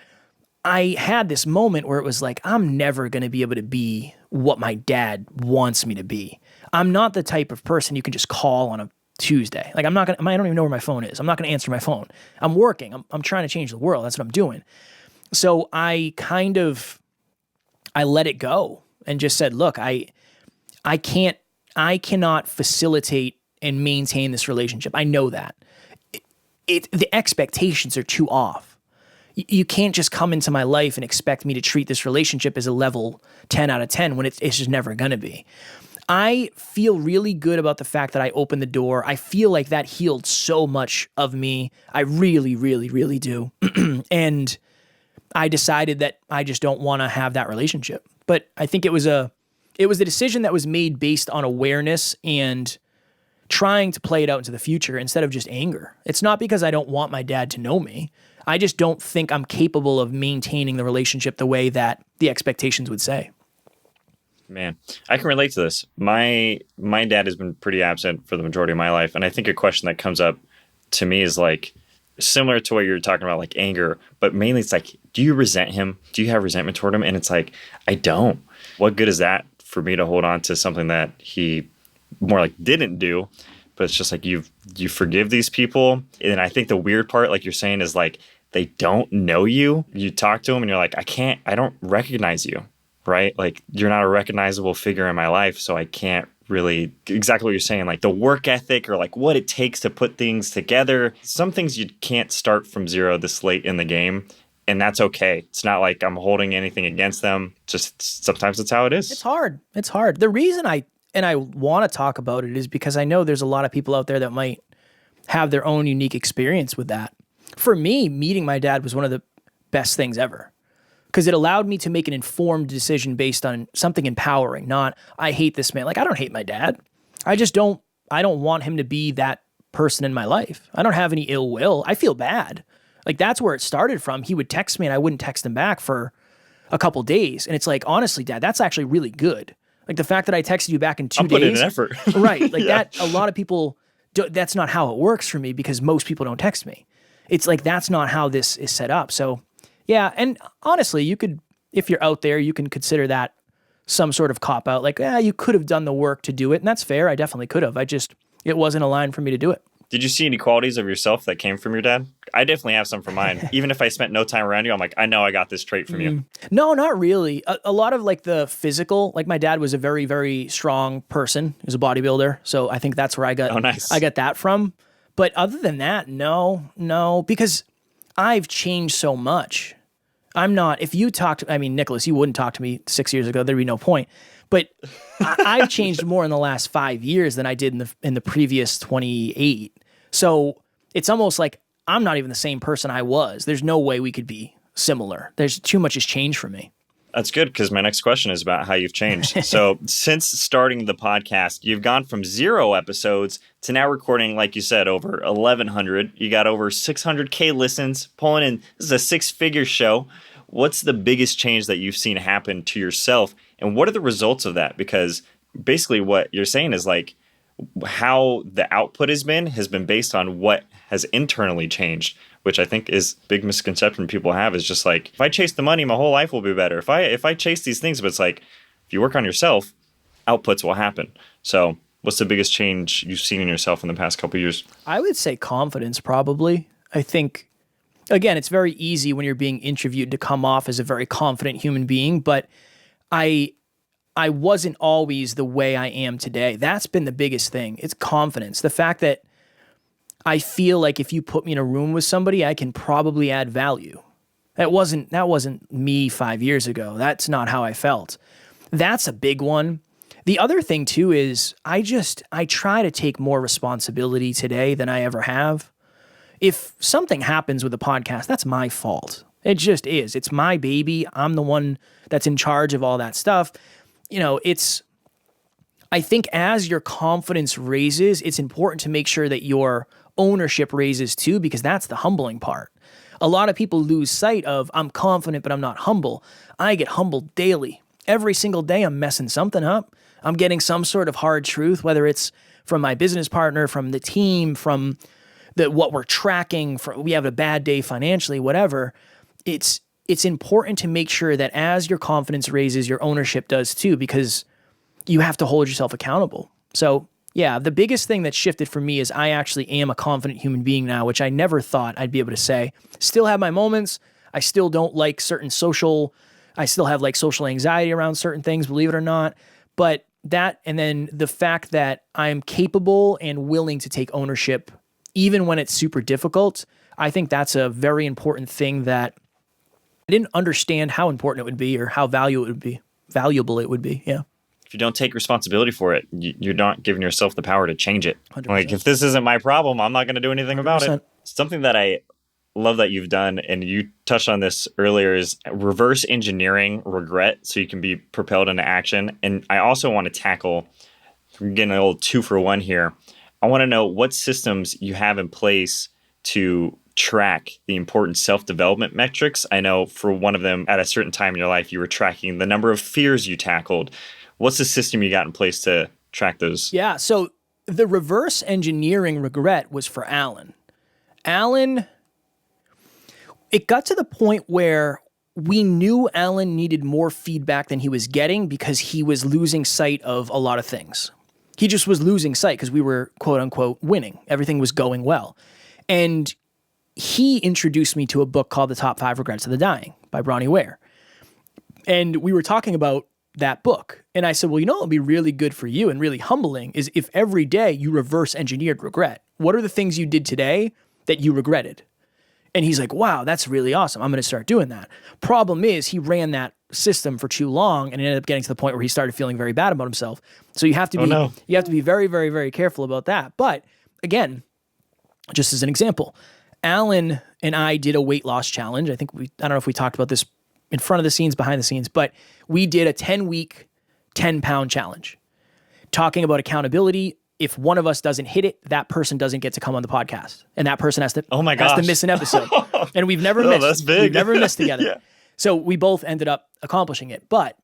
I had this moment where it was like, I'm never going to be able to be what my dad wants me to be. I'm not the type of person you can just call on a Tuesday. Like I don't even know where my phone is. I'm not going to answer my phone. I'm working. I'm trying to change the world. That's what I'm doing. So I let it go and just said, look, I cannot facilitate and maintain this relationship. I know that. The expectations are too off. You can't just come into my life and expect me to treat this relationship as a level 10 out of 10 when it's just never going to be. I feel really good about the fact that I opened the door. I feel like that healed so much of me. I really, really, really do. And I decided that I just don't want to have that relationship. But I think it was a decision that was made based on awareness and trying to play it out into the future instead of just anger. It's not because I don't want my dad to know me. I just don't think I'm capable of maintaining the relationship the way that the expectations would say. Man, I can relate to this. My dad has been pretty absent for the majority of my life. And I think a question that comes up to me is like, similar to what you're talking about, like anger, but mainly it's like, do you resent him? Do you have resentment toward him? And it's like, I don't. What good is that for me to hold on to something that he more like didn't do? But it's just like, you forgive these people. And I think the weird part, like you're saying, is like, they don't know you. You talk to them and you're like, I don't recognize you, right? Like you're not a recognizable figure in my life. So I can't really, exactly what you're saying, like the work ethic or like what it takes to put things together. Some things you can't start from zero this late in the game. And that's okay. It's not like I'm holding anything against them. Just sometimes it's how it is. It's hard. The reason I want to talk about it is because I know there's a lot of people out there that might have their own unique experience with that. For me, meeting my dad was one of the best things ever because it allowed me to make an informed decision based on something empowering, not I hate this man. Like I don't hate my dad. I don't want him to be that person in my life. I don't have any ill will. I feel bad. Like that's where it started from. He would text me and I wouldn't text him back for a couple days. And it's like, honestly, Dad, that's actually really good. Like the fact that I texted you back in 2 days. I'll put in an effort. Right. Like yeah. that, a lot of people, that's not how it works for me because most people don't text me. It's like, that's not how this is set up. So yeah. And honestly, you could, if you're out there, you can consider that some sort of cop out. Like, you could have done the work to do it. And that's fair. I definitely could have. It wasn't aligned for me to do it. Did you see any qualities of yourself that came from your dad? I definitely have some from mine. Even if I spent no time around you, I'm like, I know I got this trait from you. No, not really. A lot of like the physical, like my dad was a very, very strong person. He was a bodybuilder. So I think that's where I got, I got that from. But other than that, no, because I've changed so much. I'm not, if you talked, Nickolas, you wouldn't talk to me 6 years ago. There'd be no point. But I've changed more in the last 5 years than I did in the previous 28. So it's almost like I'm not even the same person I was. There's no way we could be similar. There's too much has changed for me. That's good because my next question is about how you've changed. So since starting the podcast, you've gone from 0 episodes to now recording, like you said, over 1,100. You got over 600K listens, pulling in. This is a 6-figure show. what's the biggest change that you've seen happen to yourself, and what are the results of that? Because basically what you're saying is like how the output has been based on what has internally changed, which I think is a big misconception people have, is just like, if I chase the money, my whole life will be better. If I chase these things, but it's like, if you work on yourself, outputs will happen. So what's the biggest change you've seen in yourself in the past couple of years? I would say confidence, probably. I think, again, it's very easy when you're being interviewed to come off as a very confident human being, but I wasn't always the way I am today. That's been the biggest thing. It's confidence. The fact that I feel like if you put me in a room with somebody, I can probably add value. That wasn't me 5 years ago. That's not how I felt. That's a big one. The other thing too is I try to take more responsibility today than I ever have. If something happens with a podcast, that's my fault. It just is. It's my baby. I'm the one that's in charge of all that stuff. I think as your confidence raises, it's important to make sure that your ownership raises too, because that's the humbling part. A lot of people lose sight of, I'm confident, but I'm not humble. I get humbled daily. Every single day I'm messing something up. I'm getting some sort of hard truth, whether it's from my business partner, from the team, from what we're tracking, we have a bad day financially, whatever. It's important to make sure that as your confidence raises, your ownership does too, because you have to hold yourself accountable. So yeah, the biggest thing that shifted for me is I actually am a confident human being now, which I never thought I'd be able to say. Still have my moments. I still don't like I still have like social anxiety around certain things, believe it or not. But that, and then the fact that I'm capable and willing to take ownership, even when it's super difficult, I think that's a very important thing that I didn't understand how important it would be or how valuable it would be. Yeah. If you don't take responsibility for it, you're not giving yourself the power to change it. 100%. Like, if this isn't my problem, I'm not going to do anything about 100%. it. Something that I love that you've done, and you touched on this earlier, is reverse engineering regret so you can be propelled into action. And I also want to tackle, we're getting a little 2-for-1 here. I want to know what systems you have in place to track the important self-development metrics. I know for one of them, at a certain time in your life, you were tracking the number of fears you tackled. What's the system you got in place to track those? Yeah, so the reverse engineering regret was for Alan. Alan, it got to the point where we knew Alan needed more feedback than he was getting because he was losing sight of a lot of things. He just was losing sight because we were, quote unquote, winning. Everything was going well. And he introduced me to a book called The Top 5 Regrets of the Dying by Bronnie Ware. And we were talking about that book. And I said, well, what would be really good for you and really humbling is if every day you reverse engineered regret. What are the things you did today that you regretted? And he's like, wow, that's really awesome. I'm going to start doing that. Problem is, he ran that system for too long and it ended up getting to the point where he started feeling very bad about himself. So you have to be very, very, very careful about that. But again, just as an example, Alan and I did a weight loss challenge. I don't know if we talked about this in front of the scenes, behind the scenes, but we did a 10-week, 10-pound challenge. Talking about accountability, if one of us doesn't hit it, that person doesn't get to come on the podcast. And that person has to miss an episode. And we've never missed. That's big. We've never missed together. Yeah. So we both ended up accomplishing it. But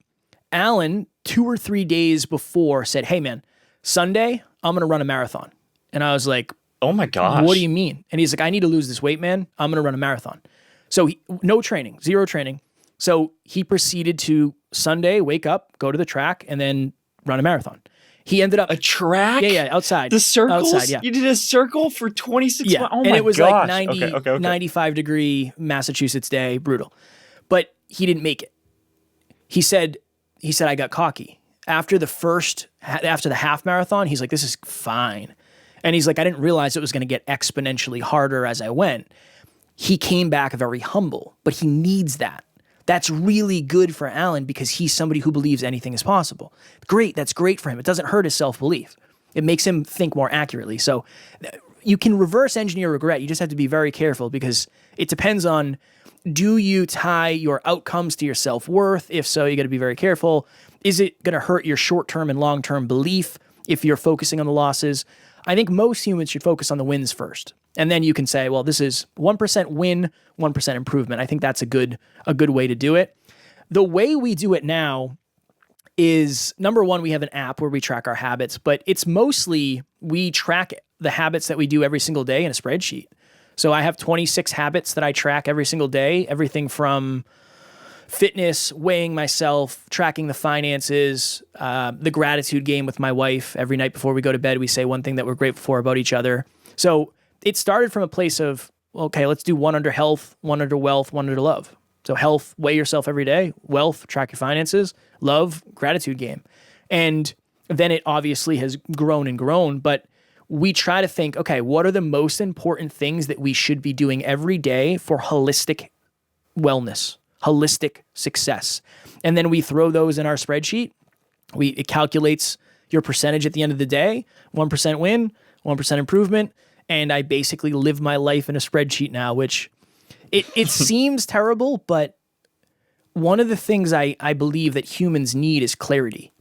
Alan, 2 or 3 days before, said, hey man, Sunday, I'm going to run a marathon. And I was like, oh my gosh. What do you mean? And he's like, I need to lose this weight, man. I'm going to run a marathon. So no training, zero training. So he proceeded to Sunday, wake up, go to the track, and then run a marathon. He ended up... A track? Yeah, outside. The circles? Outside, yeah. You did a circle for 26 miles? Oh my gosh. And it was like 95 degree Massachusetts day, brutal. But he didn't make it. He said, I got cocky. After the half marathon, he's like, this is fine. And he's like, I didn't realize it was going to get exponentially harder as I went. He came back very humble, but he needs that. That's really good for Alan because he's somebody who believes anything is possible. Great, that's great for him. It doesn't hurt his self-belief. It makes him think more accurately. So you can reverse engineer regret. You just have to be very careful because it depends on, do you tie your outcomes to your self-worth? If so, you got to be very careful. Is it going to hurt your short-term and long-term belief if you're focusing on the losses? I think most humans should focus on the wins first. And then you can say, well, this is 1% win, 1% improvement. I think that's a good way to do it. The way we do it now is, number one, we have an app where we track our habits, but it's mostly we track the habits that we do every single day in a spreadsheet. So I have 26 habits that I track every single day, everything from fitness, weighing myself, tracking the finances, the gratitude game with my wife. Every night before we go to bed, we say one thing that we're grateful for about each other. So it started from a place of, okay, let's do one under health, one under wealth, one under love. So health, weigh yourself every day. Wealth, track your finances. Love, gratitude game. And then it obviously has grown and grown, but we try to think, okay, what are the most important things that we should be doing every day for holistic wellness, holistic success? And then we throw those in our spreadsheet. It calculates your percentage at the end of the day, 1% win, 1% improvement. And I basically live my life in a spreadsheet now, which it seems terrible, but one of the things I believe that humans need is clarity.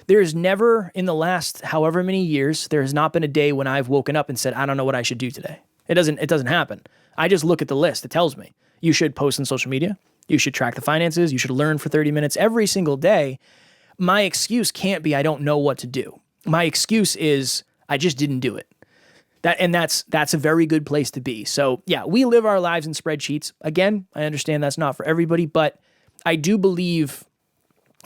There is never, in the last however many years, there has not been a day when I've woken up and said, I don't know what I should do today. It doesn't happen. I just look at the list. It tells me you should post on social media. You should track the finances. You should learn for 30 minutes every single day. My excuse can't be I don't know what to do. My excuse is I just didn't do it. That's a very good place to be. So yeah, we live our lives in spreadsheets. Again, I understand that's not for everybody, but I do believe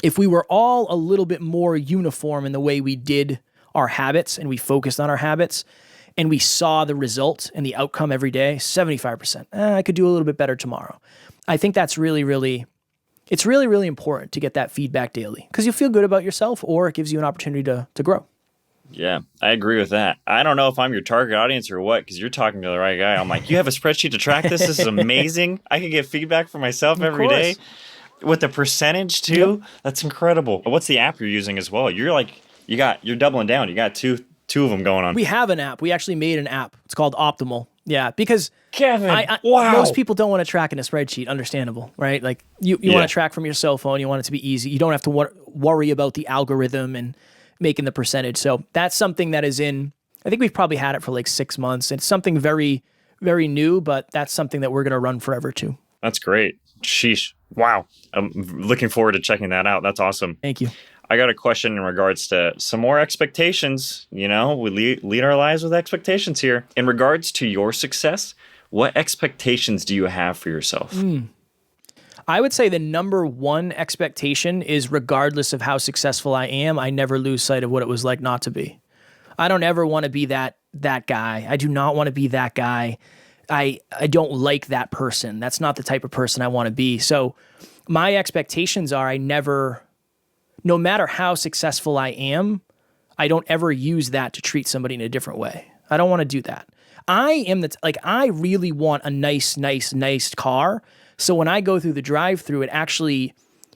if we were all a little bit more uniform in the way we did our habits and we focused on our habits and we saw the result and the outcome every day, 75%, I could do a little bit better tomorrow. I think that's really, it's really, really important to get that feedback daily because you'll feel good about yourself or it gives you an opportunity to grow. Yeah, I agree with that. I don't know if I'm your target audience or what, because you're talking to the right guy. I'm like, you have a spreadsheet to track this? This is amazing. I can get feedback for myself every day. With the percentage too, yep. That's incredible. What's the app you're using as well? You're doubling down. You got two of them going on. We have an app. We actually made an app. It's called Optimal. Yeah, because Kevin, wow. Most people don't want to track in a spreadsheet. Understandable, right? Like you want to track from your cell phone. You want it to be easy. You don't have to worry about the algorithm and making the percentage. So that's something that is in. I think we've probably had it for like 6 months. It's something very, very new, but that's something that we're going to run forever too. That's great. Sheesh. Wow. I'm looking forward to checking that out. That's awesome. Thank you. I got a question in regards to some more expectations. You know, we lead our lives with expectations here. In regards to your success, what expectations do you have for yourself? I would say the number one expectation is regardless of how successful I am, I never lose sight of what it was like not to be. I don't ever want to be that guy. I do not want to be that guy. I don't like that person. That's not the type of person I want to be. So my expectations are no matter how successful I am, I don't ever use that to treat somebody in a different way. I don't want to do that. I really want a nice car. So when I go through the drive-through, it actually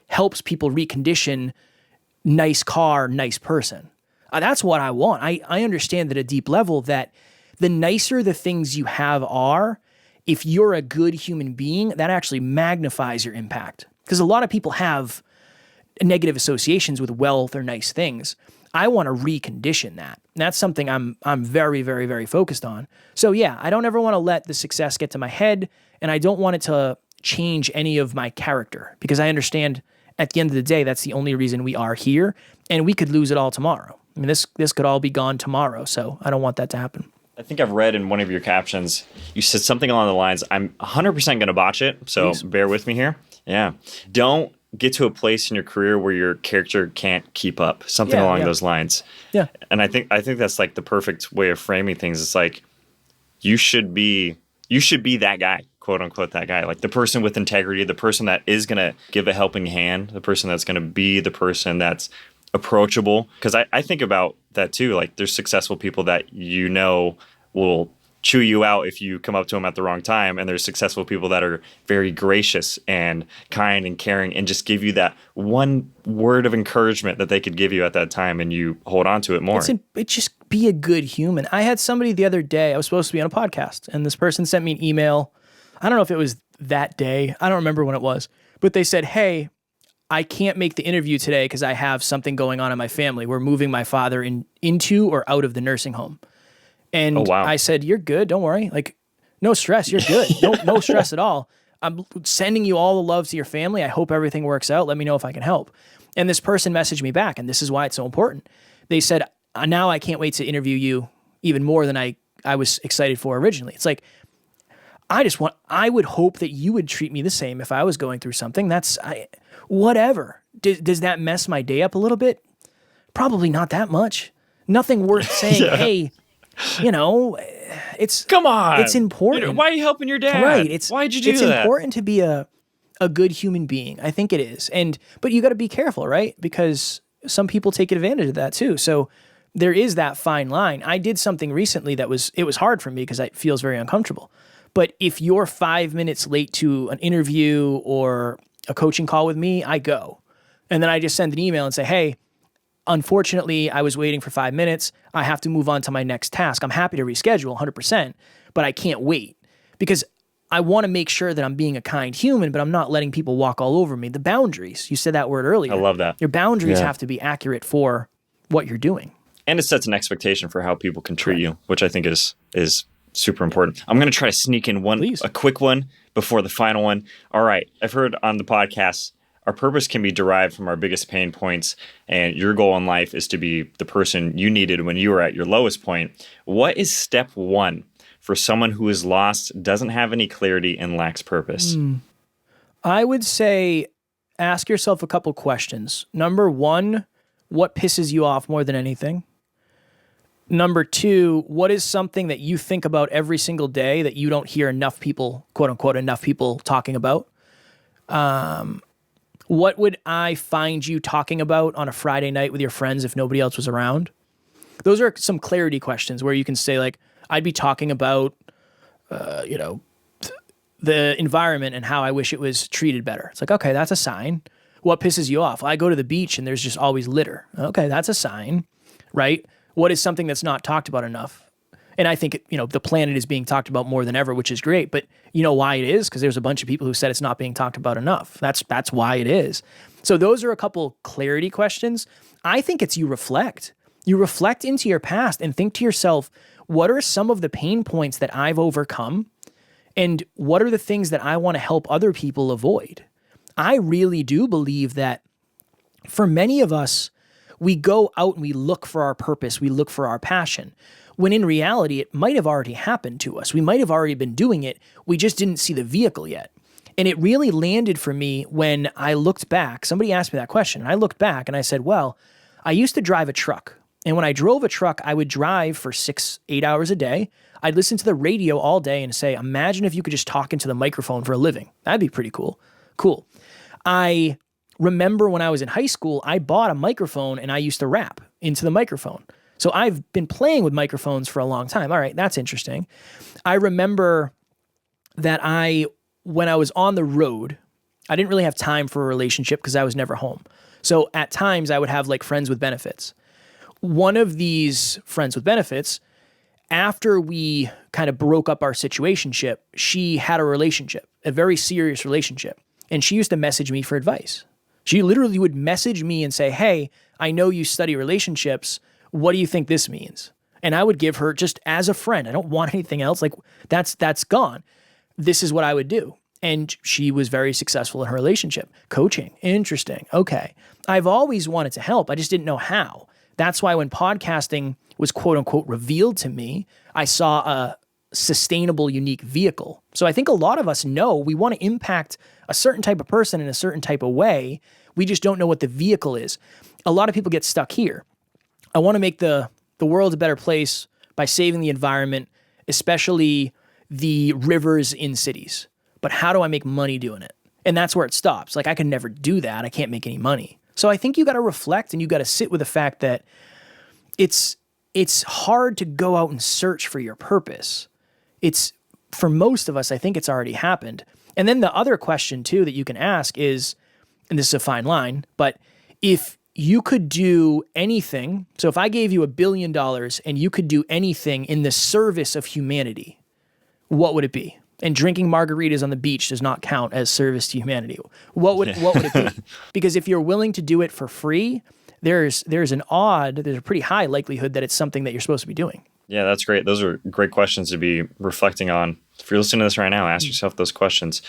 helps people recondition nice car, nice person. That's what I want. I understand at a deep level that the nicer the things you have are, if you're a good human being, that actually magnifies your impact. Because a lot of people have negative associations with wealth or nice things. I want to recondition that. And that's something I'm very, very, very focused on. So yeah, I don't ever want to let the success get to my head, and I don't want it to change any of my character because I understand at the end of the day, that's the only reason we are here, and we could lose it all tomorrow. I mean, this could all be gone tomorrow, so I don't want that to happen. I think I've read in one of your captions, you said something along the lines, I'm 100% going to botch it, so Please. Bear with me here. Yeah. Don't get to a place in your career where your character can't keep up. Something along those lines. Yeah. And I think that's like the perfect way of framing things. It's like you should be that guy, quote unquote, that guy. Like the person with integrity, the person that is going to give a helping hand, the person that's going to be the person that's approachable. Because I think about that too. Like there's successful people that you know will chew you out if you come up to them at the wrong time. And there's successful people that are very gracious and kind and caring and just give you that one word of encouragement that they could give you at that time and you hold on to it more. It's just be a good human. I had somebody the other day, I was supposed to be on a podcast and this person sent me an email. I don't know if it was that day. I don't remember when it was, but they said, hey, I can't make the interview today because I have something going on in my family. We're moving my father into or out of the nursing home. And Oh, wow. I said, you're good. Don't worry. Like, no stress. You're good. No stress at all. I'm sending you all the love to your family. I hope everything works out. Let me know if I can help. And this person messaged me back, and this is why it's so important. They said, now I can't wait to interview you even more than I was excited for originally. It's like, I would hope that you would treat me the same if I was going through something. Whatever. Does that mess my day up a little bit? Probably not that much. Nothing worth saying, hey, Come on. It's important. Why are you helping your dad? Right. Why'd you do that? It's important to be a good human being. I think it is. But you got to be careful, right? Because some people take advantage of that too. So there is that fine line. I did something recently it was hard for me because it feels very uncomfortable. But if you're 5 minutes late to an interview or a coaching call with me, I go. And then I just send an email and say, hey, unfortunately, I was waiting for 5 minutes. I have to move on to my next task. I'm happy to reschedule 100%, but I can't wait because I want to make sure that I'm being a kind human, but I'm not letting people walk all over me. The boundaries, you said that word earlier. I love that. Your boundaries have to be accurate for what you're doing. And it sets an expectation for how people can treat you, which I think is super important. I'm going to try to sneak in a quick one before the final one. All right. I've heard on the podcast, our purpose can be derived from our biggest pain points, and your goal in life is to be the person you needed when you were at your lowest point. What is step one for someone who is lost, doesn't have any clarity, and lacks purpose? I would say ask yourself a couple questions. Number one, what pisses you off more than anything? Number two, what is something that you think about every single day that you don't hear enough people, quote unquote, enough people talking about? What would I find you talking about on a Friday night with your friends if nobody else was around? Those are some clarity questions where you can say, like, I'd be talking about, the environment and how I wish it was treated better. It's like, okay, that's a sign. What pisses you off? I go to the beach and there's just always litter. Okay, that's a sign, right? What is something that's not talked about enough? And I think, the planet is being talked about more than ever, which is great. But you know why it is? Because there's a bunch of people who said it's not being talked about enough. That's why it is. So those are a couple clarity questions. I think it's you reflect. You reflect into your past and think to yourself, what are some of the pain points that I've overcome? And what are the things that I want to help other people avoid? I really do believe that for many of us, we go out and we look for our purpose. We look for our passion. When in reality, it might have already happened to us. We might have already been doing it. We just didn't see the vehicle yet. And it really landed for me when I looked back. Somebody asked me that question, and I looked back and I said, well, I used to drive a truck. And when I drove a truck, I would drive for 6-8 hours a day. I'd listen to the radio all day and say, imagine if you could just talk into the microphone for a living. That'd be pretty cool. Cool. I remember when I was in high school, I bought a microphone and I used to rap into the microphone. So I've been playing with microphones for a long time. All right, that's interesting. I remember that when I was on the road, I didn't really have time for a relationship because I was never home. So at times I would have like friends with benefits. One of these friends with benefits, after we kind of broke up our situationship, she had a relationship, a very serious relationship. And she used to message me for advice. She literally would message me and say, hey, I know you study relationships. What do you think this means? And I would give her just as a friend. I don't want anything else. Like that's gone. This is what I would do. And she was very successful in her relationship. Coaching. Interesting. Okay. I've always wanted to help. I just didn't know how. That's why when podcasting was quote unquote revealed to me, I saw a sustainable, unique vehicle. So I think a lot of us know we want to impact a certain type of person in a certain type of way. We just don't know what the vehicle is. A lot of people get stuck here. I want to make the world a better place by saving the environment, especially the rivers in cities. But how do I make money doing it? And that's where it stops. Like I can never do that. I can't make any money. So I think you got to reflect and you got to sit with the fact that it's hard to go out and search for your purpose. It's for most of us, I think it's already happened. And then the other question too that you can ask is, and this is a fine line, but if you could do anything, so if I gave you $1 billion and you could do anything in the service of humanity, what would it be? And drinking margaritas on the beach does not count as service to humanity. What would it be? Because if you're willing to do it for free, there's a pretty high likelihood that it's something that you're supposed to be doing. Yeah, that's great. Those are great questions to be reflecting on. If you're listening to this right now, ask yourself those questions.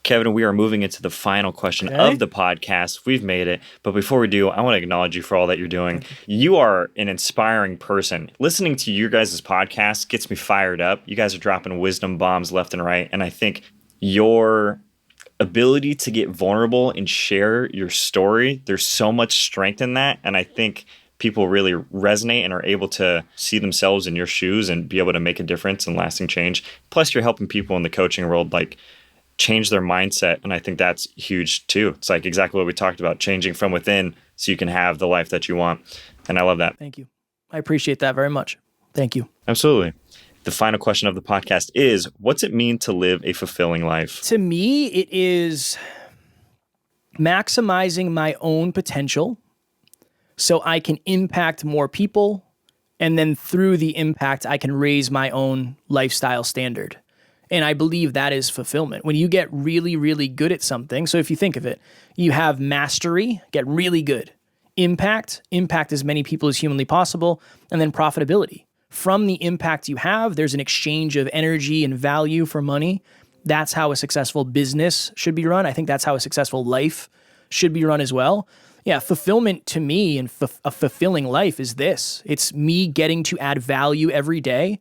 Kevin, we are moving into the final question of the podcast. We've made it. But before we do, I want to acknowledge you for all that you're doing. You are an inspiring person. Listening to your guys' podcast gets me fired up. You guys are dropping wisdom bombs left and right. And I think your ability to get vulnerable and share your story, there's so much strength in that. And I think people really resonate and are able to see themselves in your shoes and be able to make a difference and lasting change. Plus, you're helping people in the coaching world change their mindset. And I think that's huge too. It's like exactly what we talked about, changing from within so you can have the life that you want. And I love that. Thank you. I appreciate that very much. Thank you. Absolutely. The final question of the podcast is, what's it mean to live a fulfilling life? To me, it is maximizing my own potential so I can impact more people. And then through the impact, I can raise my own lifestyle standard. And I believe that is fulfillment. When you get really, really good at something, so if you think of it, you have mastery, get really good. Impact as many people as humanly possible, and then profitability. From the impact you have, there's an exchange of energy and value for money. That's how a successful business should be run. I think that's how a successful life should be run as well. Yeah, fulfillment to me and a fulfilling life is this. It's me getting to add value every day,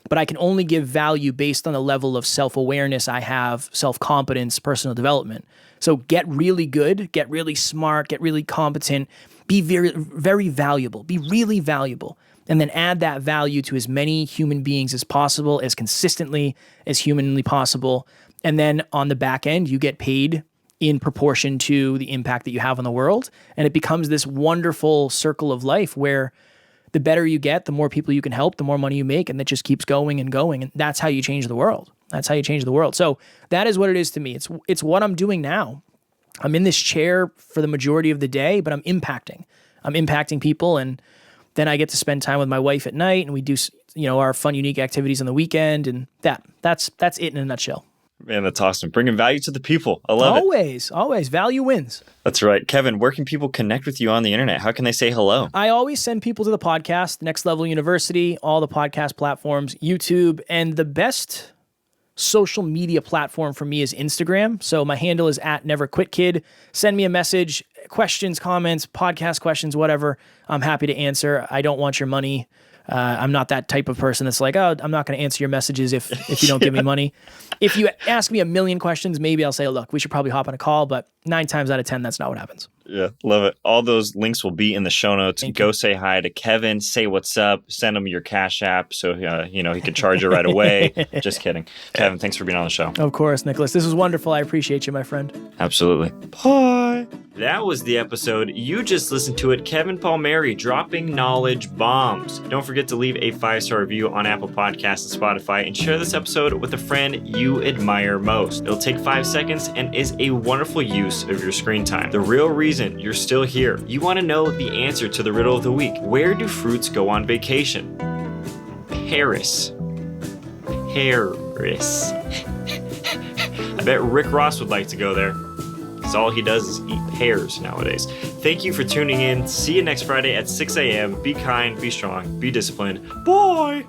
but I can only give value based on the level of self-awareness I have, self-competence, personal development. So get really good, get really smart, get really competent, be very, very valuable, be really valuable, and then add that value to as many human beings as possible, as consistently as humanly possible. And then on the back end, you get paid in proportion to the impact that you have on the world. And it becomes this wonderful circle of life where the better you get, the more people you can help, the more money you make, and that just keeps going and going. And that's how you change the world. That's how you change the world. So that is what it is to me. It's what I'm doing now. I'm in this chair for the majority of the day, but I'm impacting people, and then I get to spend time with my wife at night, and we do, our fun, unique activities on the weekend, and that's it in a nutshell. Man, that's awesome. Bringing value to the people. I love it. Always. Value wins. That's right. Kevin, where can people connect with you on the internet? How can they say hello? I always send people to the podcast, Next Level University, all the podcast platforms, YouTube, and the best social media platform for me is Instagram. So my handle is @NeverQuitKid. Send me a message, questions, comments, podcast questions, whatever. I'm happy to answer. I don't want your money. I'm not that type of person that's like, oh, I'm not going to answer your messages if you don't give me money. If you ask me a million questions, maybe I'll say, look, we should probably hop on a call, but 9 times out of 10, that's not what happens. Yeah, love it. All those links will be in the show notes. Go say hi to Kevin, say what's up, send him your Cash App so he can charge it right away. Just kidding. Kevin, thanks for being on the show. Of course, Nickolas. This was wonderful. I appreciate you, my friend. Absolutely. Bye. That was the episode. You just listened to it. Kevin Palmieri dropping knowledge bombs. Don't forget to leave a 5-star review on Apple Podcasts and Spotify, and share this episode with a friend you admire most. It'll take 5 seconds and is a wonderful use of your screen time. The real reason you're still here. You want to know the answer to the riddle of the week. Where do fruits go on vacation? Paris. I bet Rick Ross would like to go there, because all he does is eat pears nowadays. Thank you for tuning in. See you next Friday at 6 a.m. Be kind, be strong, be disciplined. Bye!